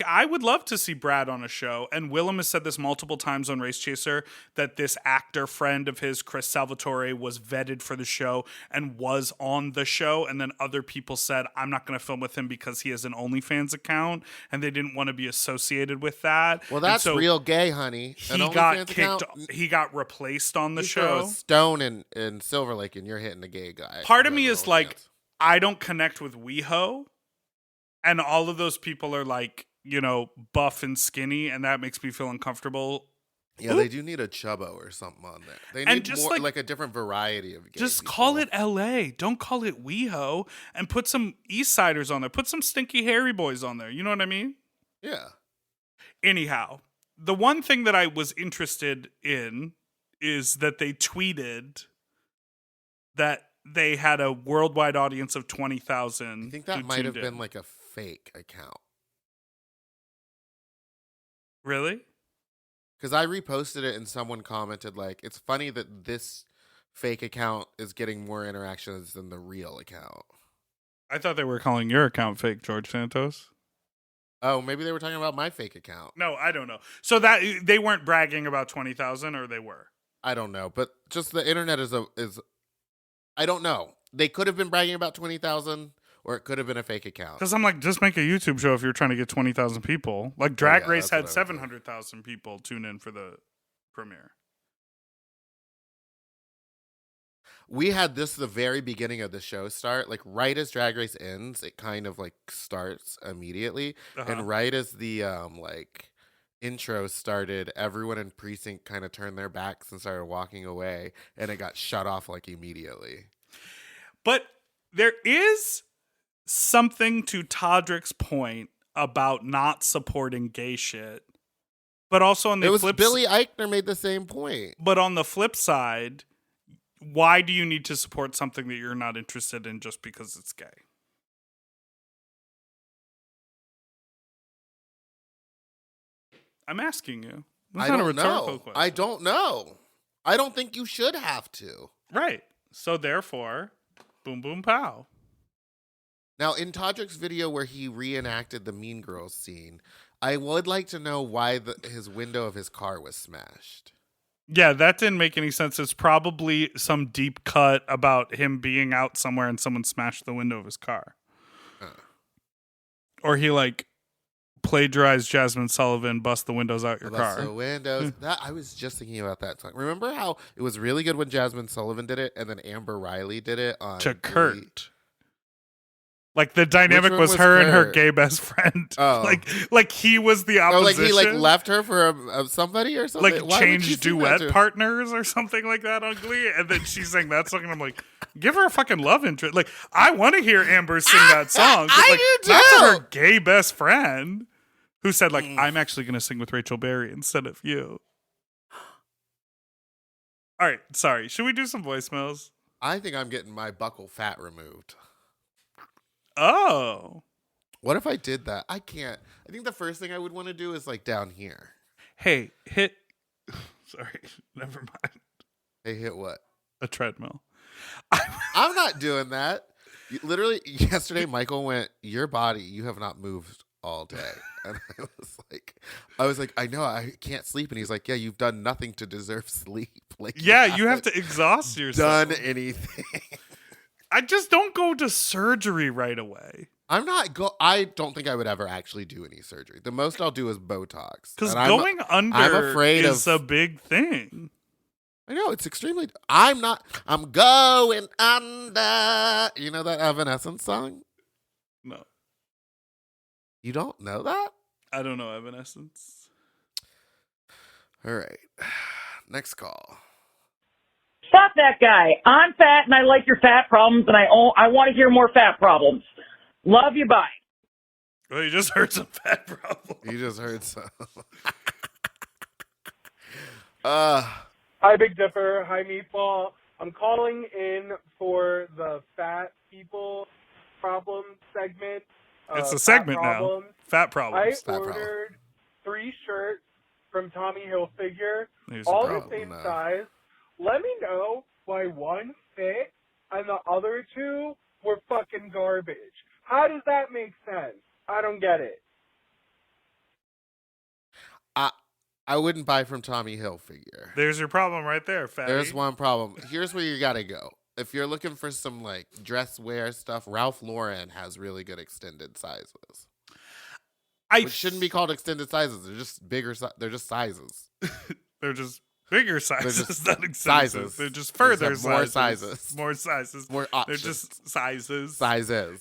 I would love to see Brad on a show, and Willem has said this multiple times on Race Chaser that this actor friend of his, Chris Salvatore, was vetted for the show and was on the show, and then other people said, I'm not going to film with him because he has an OnlyFans account, and they didn't want to be associated with that. Well, that's real gay, honey. He got kicked. He got replaced on the show. Throw a stone in Silver Lake, and you're hitting a gay guy. Part of me is like, I don't connect with WeHo. And all of those people are like, buff and skinny, and that makes me feel uncomfortable. Yeah, they do need a chubbo or something on there. They need just more like a different variety of gay Just people. call it LA. Don't call it WeHo, and put some East Siders on there. Put some stinky hairy boys on there. You know what I mean? Yeah. Anyhow, the one thing that I was interested in is that they tweeted that they had a worldwide audience of 20,000. I think that might have been like a fake account. Really? Because I reposted it and someone commented like, it's funny that this fake account is getting more interactions than the real account. I thought they were calling your account fake, George Santos. Oh, maybe they were talking about my fake account. No, I don't know. So that they weren't bragging about 20,000, or they were? I don't know, but just the internet is I don't know. They could have been bragging about 20,000, or it could have been a fake account. Because I'm like, just make a YouTube show if you're trying to get 20,000 people. Like Drag Race had 700,000 people tune in for the premiere. We had this the very beginning of the show start. Like right as Drag Race ends, it kind of like starts immediately. Uh-huh. And right as the intro started, everyone in precinct kind of turned their backs and started walking away, and it got shut off like immediately. But there is something to Todrick's point about not supporting gay shit. But also on the Billy Eichner made the same point. But on the flip side, why do you need to support something that you're not interested in just because it's gay? I'm asking you. That's not a rhetorical question. I don't know. I don't think you should have to. Right. So therefore, boom, boom, pow. Now, in Todrick's video where he reenacted the Mean Girls scene, I would like to know why his window of his car was smashed. Yeah, that didn't make any sense. It's probably some deep cut about him being out somewhere and someone smashed the window of his car. Or he plagiarized Jasmine Sullivan, bust the windows out your car. The windows. I was just thinking about that song. Remember how it was really good when Jasmine Sullivan did it and then Amber Riley did it on to Kurt. Like the dynamic was her and her gay best friend. Oh. like he was the opposition. He left her for somebody or something. Like changed duet partners or something like that on Glee, and then she sang that song, and I'm like, give her a fucking love interest. Like I want to hear Amber sing that song. But, I do too. Not to her gay best friend who said I'm actually going to sing with Rachel Berry instead of you. All right, sorry. Should we do some voicemails? I think I'm getting my buccal fat removed. Oh. What if I did that? I can't. I think the first thing I would want to do is down here. Hey, hit. Sorry, never mind. Hey, hit what? A treadmill. I'm not doing that. Literally, yesterday, Michael went, your body, you have not moved all day. And I was like, I know, I can't sleep. And he's like, yeah, you've done nothing to deserve sleep. Yeah, you have to exhaust yourself. Done anything. I just don't go to surgery right away. I don't think I would ever actually do any surgery. The most I'll do is Botox. Because going under is a big thing. I know, it's extremely... I'm going under. You know that Evanescence song? No. You don't know that? I don't know Evanescence. All right. Next call. Fuck that guy. I'm fat and I like your fat problems and I want to hear more fat problems. Love you, bye. Well, you just heard some fat problems. You just heard some. Hi, Big Dipper. Hi, Meatball. I'm calling in for the fat people problem segment. It's a segment now. Fat problems. I ordered 3 shirts from Tommy Hilfiger, all the same size. Let me know why one fit and the other 2 were fucking garbage. How does that make sense? I don't get it. I wouldn't buy from Tommy Hilfiger. There's your problem right there, fatty. There's one problem. Here's where you gotta go. If you're looking for some dress wear stuff, Ralph Lauren has really good extended sizes. Which shouldn't be called extended sizes. They're just bigger. They're just sizes. They're just bigger sizes. They're just sizes. They're just further sizes. More sizes. More sizes. More options. They're just sizes. Sizes.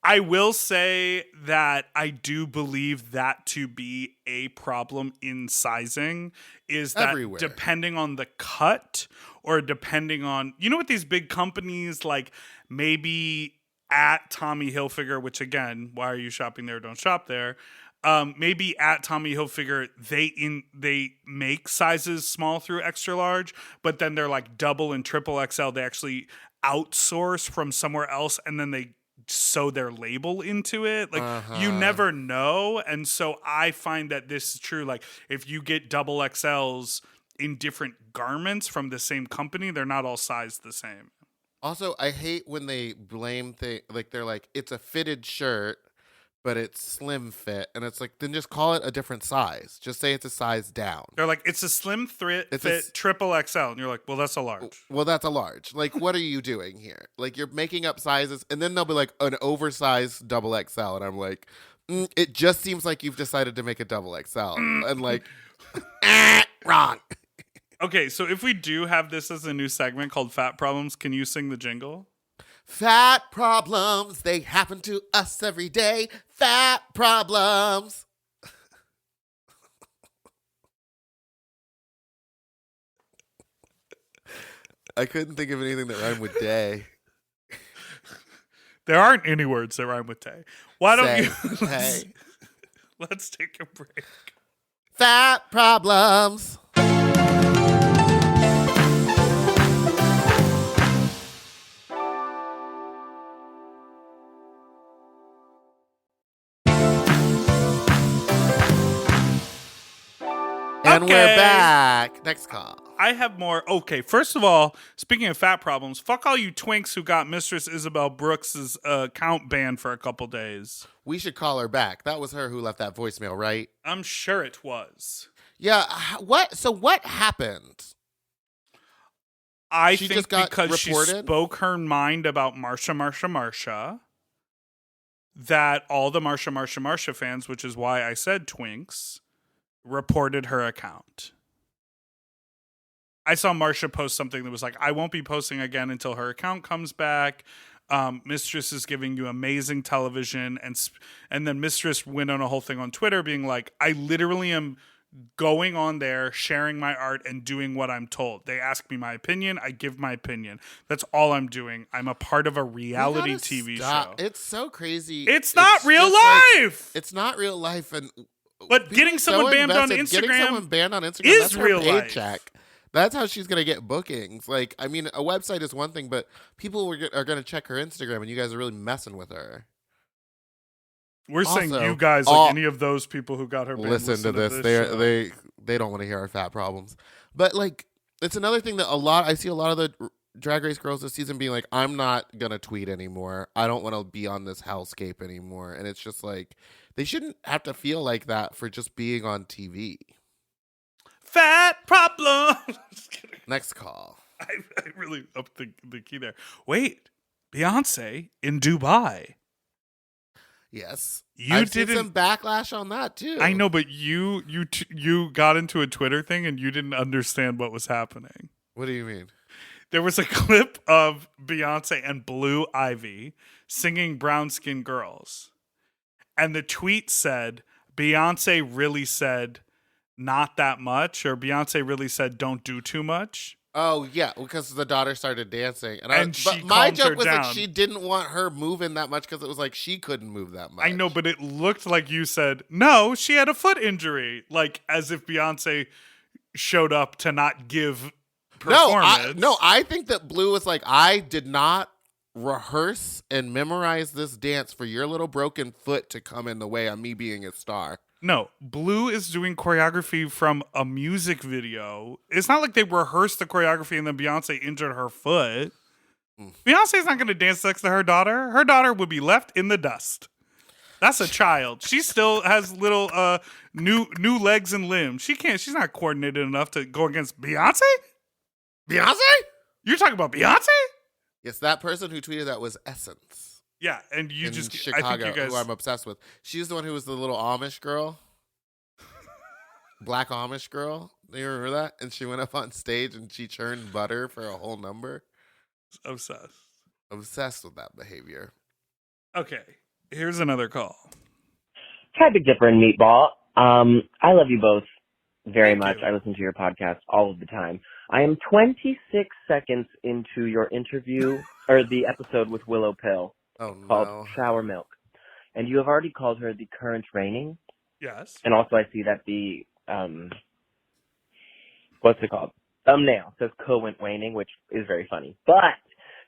I will say that I do believe that to be a problem in sizing is that everywhere. Depending on the cut or depending on, with these big companies, maybe at Tommy Hilfiger, which again, why are you shopping there? Don't shop there. Maybe at Tommy Hilfiger, they make sizes small through extra large, but then they're double and triple XL. They actually outsource from somewhere else and then they sew their label into it. You never know. And so I find that this is true. If you get double XLs in different garments from the same company, they're not all sized the same. Also, I hate when they blame things, they're like, it's a fitted shirt, but it's slim fit. And it's then just call it a different size. Just say it's a size down. They're like, it's a slim fit triple XL. And you're like, well, that's a large. Well, that's a large. What are you doing here? You're making up sizes. And then they'll be like, an oversized double XL. And I'm like, it just seems like you've decided to make a double XL. And wrong. Okay, so if we do have this as a new segment called Fat Problems, can you sing the jingle? Fat problems, they happen to us every day. Fat problems. I couldn't think of anything that rhymed with day. There aren't any words that rhyme with day. Why don't Say, you? hey. Let's take a break. Fat problems. And we're back. Next call. I have more. Okay, first of all, speaking of fat problems, fuck all you twinks who got Mistress Isabel Brooks's account banned for a couple days. We should call her back. That was her who left that voicemail, right? I'm sure it was. Yeah. What? So what happened? I She think just got because reported? she spoke her mind about Marsha, that all the Marsha fans, which is why I said twinks, reported her account. I saw Marsha post something that was like, I won't be posting again until her account comes back. Mistress is giving you amazing television. And then Mistress went on a whole thing on Twitter being like, I literally am going on there, sharing my art and doing what I'm told. They ask me my opinion. I give my opinion. That's all I'm doing. I'm a part of a reality TV show. It's so crazy. It's not real life. It's not real life. And but getting someone banned on Instagram, getting someone banned on Instagram is that's her real paycheck. life. That's how she's going to get bookings. Like, I mean, a website is one thing, but people are going to check her Instagram, and you guys are really messing with her. We're saying Also, you guys, like any of those people who got her banned, listen to this. They don't want to hear our fat problems. But, like, it's another thing that I see a lot of the Drag Race girls this season being like, I'm not going to tweet anymore. I don't want to be on this hellscape anymore. And it's just like, they shouldn't have to feel like that for just being on TV. Fat problem. Next call. I really upped the key there. Wait, Beyonce in Dubai. Yes, I've seen some backlash on that too. I know, but you got into a Twitter thing and you didn't understand what was happening. What do you mean? There was a clip of Beyonce and Blue Ivy singing Brown Skin Girls. And the tweet said, Beyonce really said, not that much, or Beyonce really said, don't do too much. Oh, yeah, because the daughter started dancing. But my joke was that she didn't want her moving that much because it was like she couldn't move that much. I know, but it looked like you said, no, she had a foot injury. Like, as if Beyonce showed up to not give performance. I think that Blue was like, I did not rehearse and memorize this dance for your little broken foot to come in the way of me being a star. No, Blue is doing choreography from a music video. It's not like they rehearsed the choreography and then Beyonce injured her foot. Beyonce's not going to dance next to her daughter. Her daughter would be left in the dust. That's a child. She still has little new legs and limbs. She's not coordinated enough to go against Beyonce? Beyonce? You're talking about Beyonce? Yes, that person who tweeted that was Essence. Yeah, and in Chicago, I think you guys, who I'm obsessed with. She's the one who was the little Amish girl. Black Amish girl. Do you remember that? And she went up on stage and she churned butter for a whole number. Obsessed with that behavior. Okay, here's another call. Hi, Big Dipper and Meatball. I love you both very much. You. I listen to your podcast all of the time. I am 26 seconds into your interview, or the episode with Willow Pill. Called Shower Milk. And you have already called her the current reigning. Yes. And also I see that the, what's it called? Thumbnail says co-went waning, which is very funny. But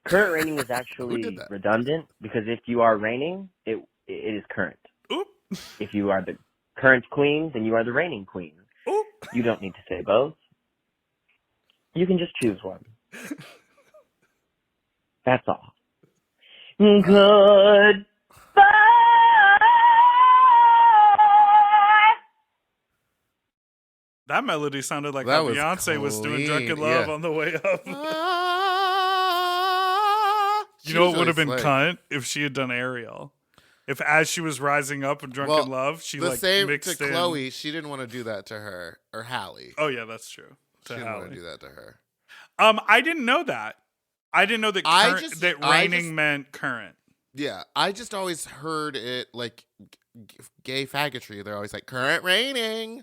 current reigning is actually redundant because if you are reigning, it is current. Oop. If you are the current queen, then you are the reigning queen. Oop. You don't need to say both. You can just choose one. That's all. Goodbye. That melody sounded like how Beyonce was doing Drunken Love on the way up. You know what would have been cunt if she had done Ariel? If as she was rising up in Drunken Love, she the like same mixed to in. Chloe, she didn't want to do that to her or Hallie. Oh yeah, that's true. She didn't want to do that to her. I didn't know that. I didn't know that that reigning meant current. Yeah, I just always heard it like gay faggotry, they're always like, current raining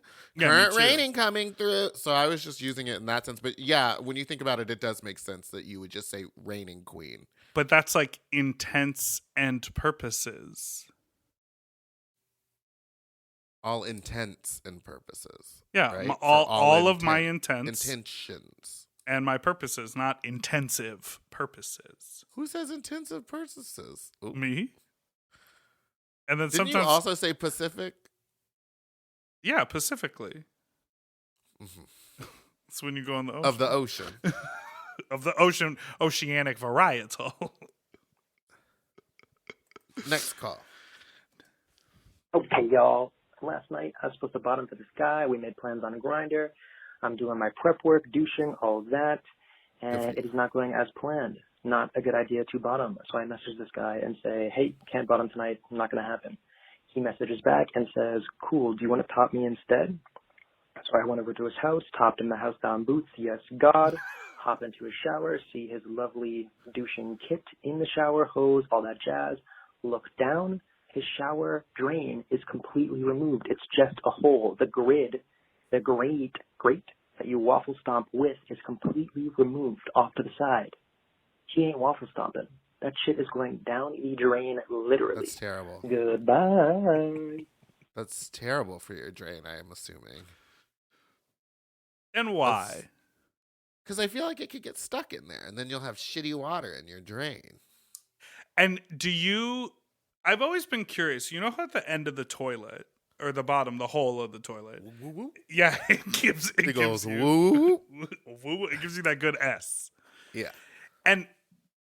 coming through. So I was just using it in that sense. But yeah, when you think about it, it does make sense that you would just say raining queen. But that's like intents and purposes. All intents and purposes. Yeah, right? all of my intentions. And my purposes, not intensive purposes. Who says intensive purposes? Ooh. Me. And then Didn't sometimes you also say Pacific? Yeah, pacifically. Mm-hmm. It's when you go on the ocean. Of the ocean. Of the oceanic varietal. Next call. Okay, y'all. Last night, I was supposed to bottom to this guy. We made plans on a grinder. I'm doing my prep work, douching, all of that, and it is not going as planned. Not a good idea to bottom. So I message this guy and say, hey, can't bottom tonight. Not going to happen. He messages back and says, cool, do you want to top me instead? So I went over to his house, topped him the house down boots, yes, God, hop into his shower, see his lovely douching kit in the shower, hose, all that jazz, look down. His shower drain is completely removed. It's just a hole. The grate that you waffle stomp with is completely removed off to the side. He ain't waffle stomping. That shit is going down the drain, literally. That's terrible. Goodbye. That's terrible for your drain, I am assuming. And why? Because I feel like it could get stuck in there, and then you'll have shitty water in your drain. And I've always been curious. You know how at the end of the toilet, or the bottom, the hole of the toilet, woo-woo? Yeah, it goes woo. Woo. It gives you that good S. Yeah. And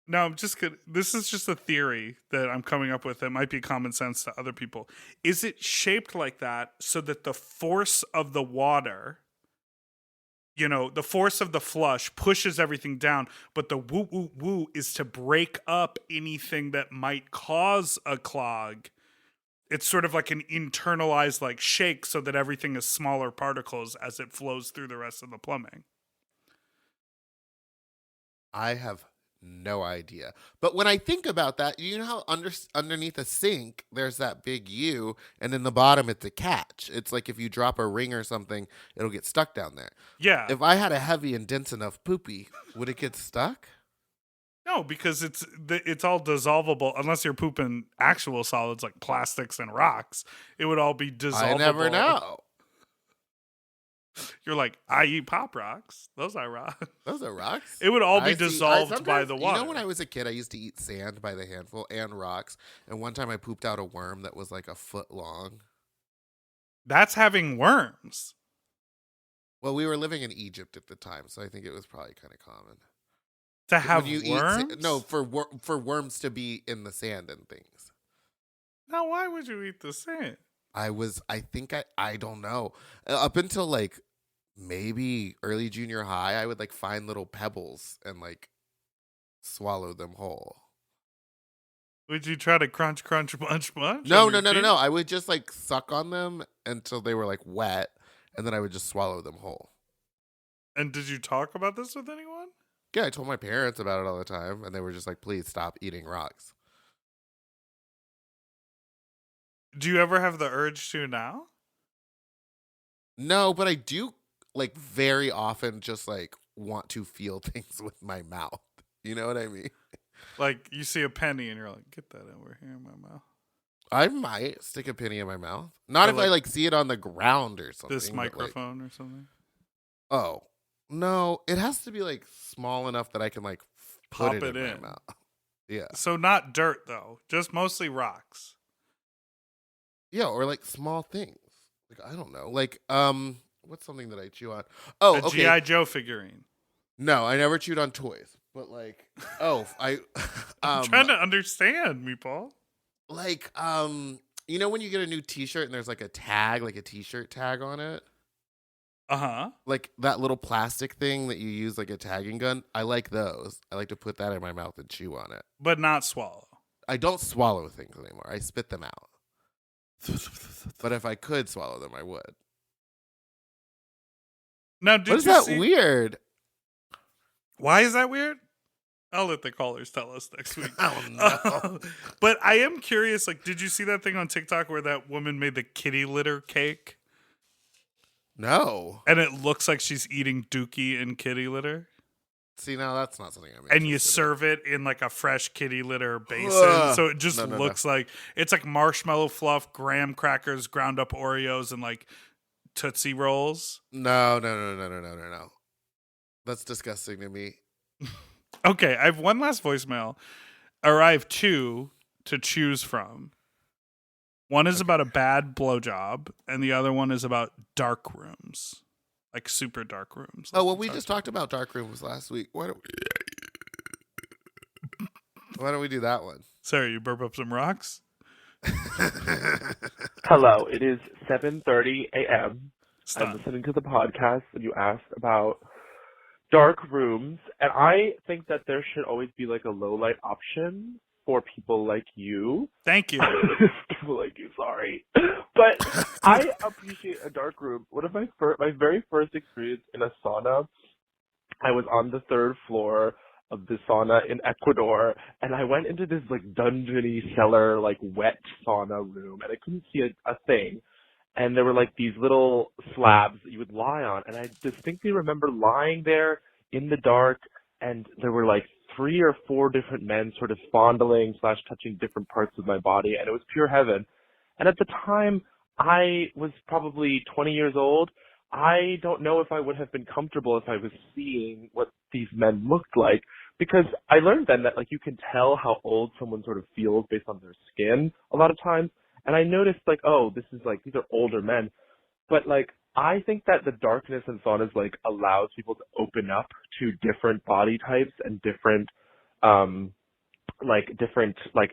now I'm just gonna. This is just a theory that I'm coming up with that might be common sense to other people. Is it shaped like that so that the force of the water, the force of the flush pushes everything down, but the woo woo woo is to break up anything that might cause a clog? It's sort of like an internalized like shake so that everything is smaller particles as it flows through the rest of the plumbing. I have no idea. But when I think about that, you know how underneath a sink, there's that big U, and in the bottom, it's a catch. It's like if you drop a ring or something, it'll get stuck down there. Yeah. If I had a heavy and dense enough poopy, would it get stuck? No, because it's all dissolvable. Unless you're pooping actual solids like plastics and rocks, it would all be dissolvable. I never know. You're like, I eat Pop Rocks. Those are rocks. Those are rocks? It would all be dissolved by the water. You know, when I was a kid, I used to eat sand by the handful and rocks. And one time I pooped out a worm that was like a foot long. That's having worms. Well, we were living in Egypt at the time, so I think it was probably kind of common. To have worms? No, for worms to be in the sand and things. Now, why would you eat the sand? I don't know. Up until like maybe early junior high, I would like find little pebbles and like swallow them whole. Would you try to crunch, munch? No. I would just like suck on them until they were like wet, and then I would just swallow them whole. And did you talk about this with anyone? Yeah, I told my parents about it all the time, and they were just like, please stop eating rocks. Do you ever have the urge to now? No, but I do like very often just like want to feel things with my mouth. You know what I mean? Like you see a penny and you're like, get that over here in my mouth. I might stick a penny in my mouth. Not if I like see it on the ground or something. This microphone or something? Oh. No, it has to be like small enough that I can like put it in my mouth. Yeah. So not dirt though, just mostly rocks. Yeah, or like small things. Like I don't know. Like what's something that I chew on? Oh, okay. G.I. Joe figurine. No, I never chewed on toys. But like I'm trying to understand, Meatball. Like you know when you get a new t-shirt and there's like a tag, like a t-shirt tag on it? Uh-huh. Like that little plastic thing that you use like a tagging gun. I like those. I like to put that in my mouth and chew on it. But not swallow. I don't swallow things anymore. I spit them out. But if I could swallow them, I would. Now, weird? Why is that weird? I'll let the callers tell us next week. Oh, no. But I am curious, like, did you see that thing on TikTok where that woman made the kitty litter cake? No. And it looks like she's eating dookie and kitty litter? See, now that's not something I'm And you interested serve it in like a fresh kitty litter basin. So it just No. looks like it's like marshmallow fluff, graham crackers, ground up Oreos, and like Tootsie Rolls. No. That's disgusting to me. Okay, I have one last voicemail. Or I have two to choose from. One is about a bad blowjob, and the other one is about dark rooms. Like super dark rooms. Oh, well, we just talked about dark rooms last week. Why don't we do that one? Sorry, you burp up some rocks? Hello, it is 7:30 a.m. Stop. I'm listening to the podcast, and you asked about dark rooms, and I think that there should always be like a low light option for people like you. Thank you. People like you, sorry. But I appreciate a dark room. One of my very first experience in a sauna, I was on the 3rd floor of the sauna in Ecuador, and I went into this like dungeony cellar, like wet sauna room, and I couldn't see a thing. And there were like these little slabs that you would lie on, and I distinctly remember lying there in the dark, and there were like 3 or 4 different men sort of fondling / touching different parts of my body, and it was pure heaven. And at the time, I was probably 20 years old. I don't know if I would have been comfortable if I was seeing what these men looked like, because I learned then that like you can tell how old someone sort of feels based on their skin a lot of times. And I noticed like, oh, this is like, these are older men. But like, I think that the darkness in saunas like allows people to open up to different body types and different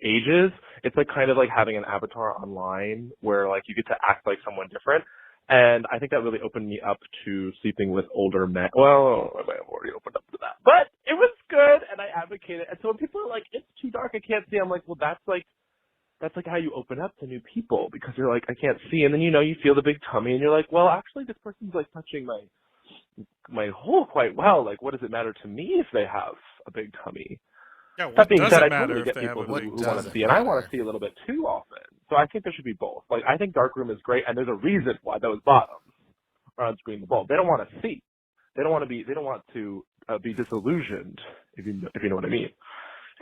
ages. It's like kind of like having an avatar online where like you get to act like someone different. And I think that really opened me up to sleeping with older men. Well, I might have already opened up to that, but it was good, and I advocate it. And so when people are like, "It's too dark, I can't see," I'm like, "Well, that's like how you open up to new people, because you're like, I can't see," and then you feel the big tummy, and you're like, well, actually, this person's like touching my hole quite well. Like, what does it matter to me if they have a big tummy? Yeah, what That being does said, it I matter totally if get they have people a who big want to see, and I want to see a little bit too often. So I think there should be both. Like, I think darkroom is great, and there's a reason why those bottoms are on screen the bulb. They don't want to see. They don't want to be disillusioned, if you know what I mean.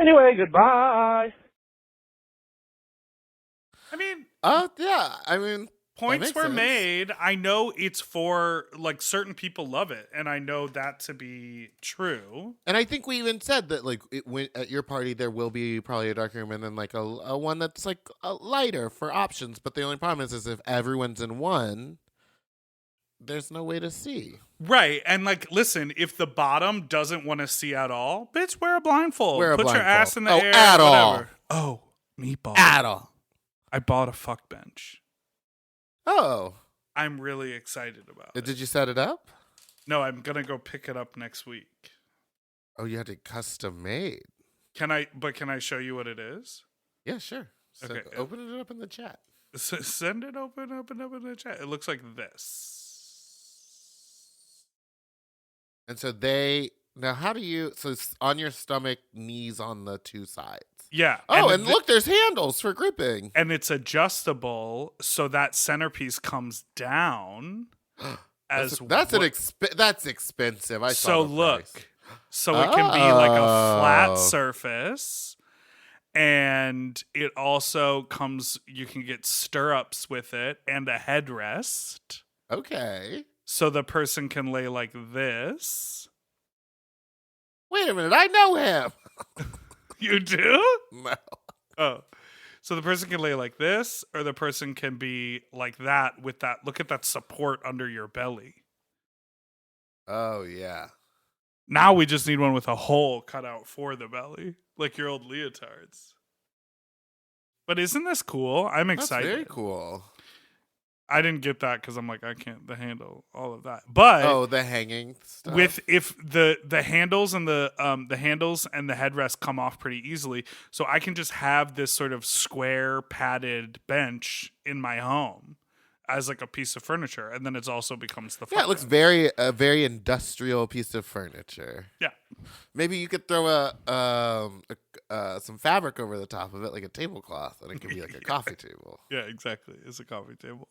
Anyway, goodbye. I mean, yeah. I mean, points were sense. made. I know it's for like certain people love it, and I know that to be true. And I think we even said that like at your party there will be probably a dark room and then like a one that's like a lighter for options. But the only problem is if everyone's in one, there's no way to see. Right, and like, listen, if the bottom doesn't want to see at all, bitch, wear a blindfold. Wear a Put blindfold. your ass in the air. At all. Whatever. Oh, meatball. At all. I bought a fuck bench. Oh. I'm really excited about it. Did you set it up? No, I'm gonna go pick it up next week. Oh, you had it custom made. Can I show you what it is? Yeah, sure. So Okay. open it up in the chat. Send it open up in the chat. It looks like this. And so now how do you, so it's on your stomach, knees on the 2 sides. Yeah. Oh, and look, there's handles for gripping. And it's adjustable, so that centerpiece comes down. That's expensive. I saw so the look, price. so it can be like a flat surface, and it also comes. You can get stirrups with it and a headrest. Okay. So the person can lay like this. Wait a minute, I know him. You do? No. Oh. So the person can lay like this, or the person can be like that with that. Look at that support under your belly. Oh, yeah. Now we just need one with a hole cut out for the belly, like your old leotards. But isn't this cool? I'm excited. That's very cool. I didn't get that because I'm like, I can't handle all of that. But the hanging stuff. if the handles and the headrest come off pretty easily, so I can just have this sort of square padded bench in my home. as like a piece of furniture, and then it also becomes the Yeah, it looks a very industrial piece of furniture. Yeah. Maybe you could throw some fabric over the top of it, like a tablecloth, and it could be like a coffee table. Yeah, exactly. It's a coffee table.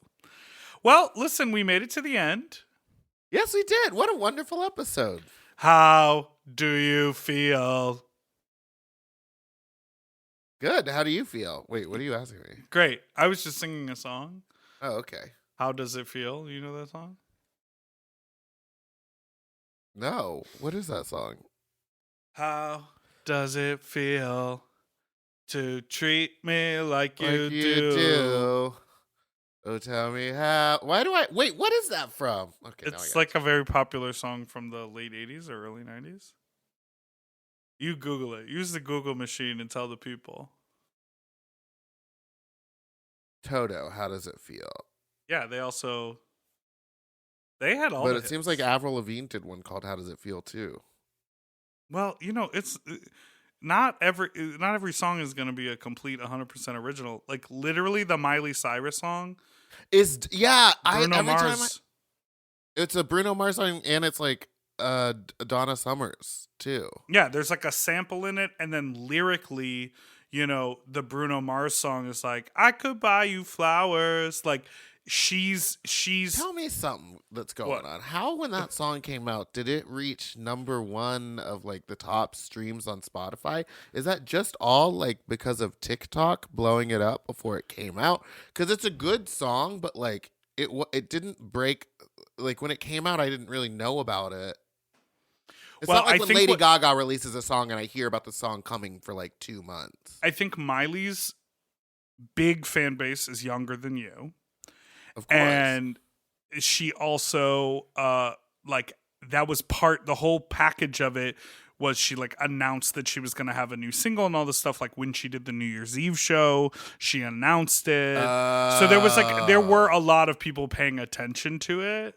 Well, listen, we made it to the end. Yes, we did. What a wonderful episode. How do you feel? Good. How do you feel? Wait, what are you asking me? Great. I was just singing a song. Oh, okay. How does it feel? You know that song? No. What is that song? How does it feel to treat me like you do? Oh, tell me how. Why do I wait? What is that from? Okay, it's like a very popular song from the late 80s or early 90s. You Google it. Use the Google machine and tell the people. Toto, how does it feel? Yeah, they had all. But the it hits. seems like Avril Lavigne did one called "How Does It Feel" too. Well, it's not every song is going to be a complete 100% original. Like literally, the Miley Cyrus song is Bruno Mars. It's a Bruno Mars song, and it's like Donna Summers too. Yeah, there's like a sample in it, and then lyrically, the Bruno Mars song is like, "I could buy you flowers." Like she's. Tell me something that's going on. How, when that song came out, did it reach #1 of like the top streams on Spotify? Is that just all like because of TikTok blowing it up before it came out? Because it's a good song, but like it didn't break. Like when it came out, I didn't really know about it. It's not like when Lady Gaga releases a song and I hear about the song coming for like 2 months. I think Miley's big fan base is younger than you. Of course. And she also, that was the whole package of it was she like announced that she was going to have a new single and all this stuff. Like when she did the New Year's Eve show, she announced it. So there were a lot of people paying attention to it.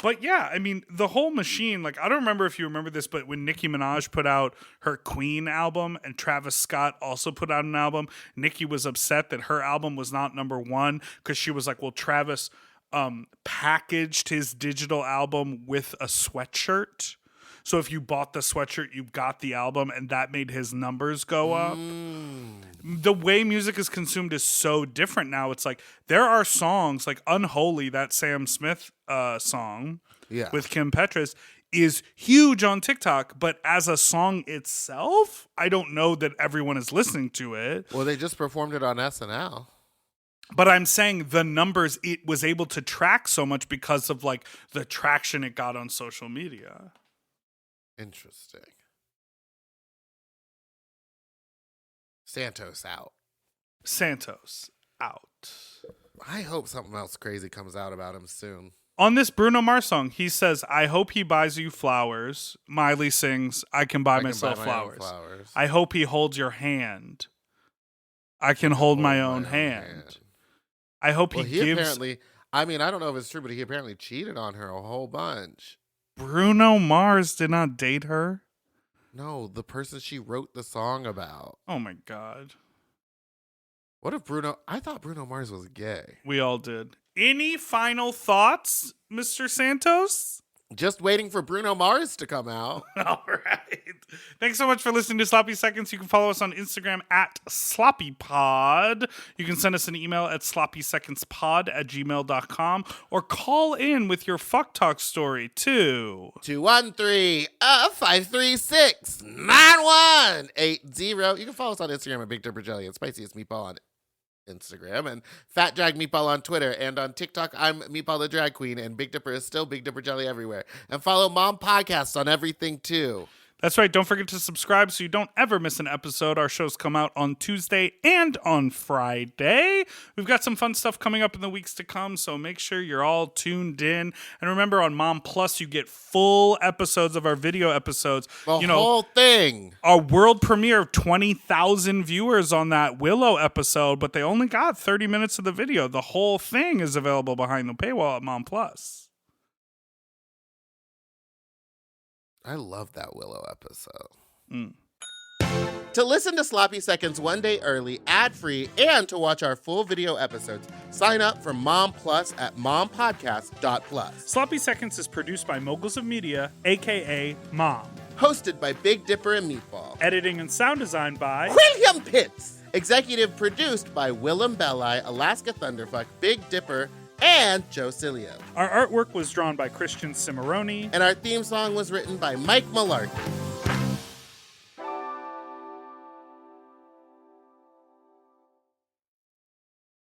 But yeah, I mean, the whole machine, like, I don't remember if you remember this, but when Nicki Minaj put out her Queen album and Travis Scott also put out an album, Nicki was upset that her album was not #1 because she was like, well, Travis packaged his digital album with a sweatshirt. So if you bought the sweatshirt, you got the album, and that made his numbers go up. The way music is consumed is so different now. It's like there are songs like Unholy, that Sam Smith song with Kim Petras, is huge on TikTok, but as a song itself, I don't know that everyone is listening to it. Well, they just performed it on SNL. But I'm saying the numbers it was able to track so much because of like the traction it got on social media. Interesting. Santos out. I hope something else crazy comes out about him soon. On this Bruno Mars song, he says, "I hope he buys you flowers." Miley sings, "I can buy myself flowers. I hope he holds your hand. I can hold my own hand. I hope he gives." Apparently, I mean, I don't know if it's true, but he apparently cheated on her a whole bunch. Bruno Mars did not date her? No, the person she wrote the song about. Oh my God. What if I thought Bruno Mars was gay. We all did. Any final thoughts, Mr. Santos? Just waiting for Bruno Mars to come out. All right. Thanks so much for listening to Sloppy Seconds. You can follow us on Instagram at SloppyPod. You can send us an email at sloppysecondspod@gmail.com or call in with your fuck talk story to 213-536-9180. You can follow us on Instagram at Big Dipper Jelly and Spiciest Meatball on Instagram, and Fat Drag Meatball on Twitter, and on TikTok I'm Meatball the Drag Queen, and Big Dipper is still Big Dipper Jelly everywhere. And follow Mom Podcasts on everything too. That's right. Don't forget to subscribe so you don't ever miss an episode. Our shows come out on Tuesday and on Friday. We've got some fun stuff coming up in the weeks to come, so make sure you're all tuned in. And remember, on Mom Plus, you get full episodes of our video episodes. The whole thing. Our world premiere of 20,000 viewers on that Willow episode, but they only got 30 minutes of the video. The whole thing is available behind the paywall at Mom Plus. I love that Willow episode. To listen to Sloppy Seconds one day early, ad-free, and to watch our full video episodes, Sign up for Mom Plus at mompodcast.plus. Sloppy Seconds is produced by Moguls of Media, a.k.a. Mom. Hosted by Big Dipper and Meatball. Editing and sound design by William Pitts. Executive produced by Willem Belli, Alaska Thunderfuck, Big Dipper, and Joe Cilio. Our artwork was drawn by Christian Cimarroni. And our theme song was written by Mike Malarkey.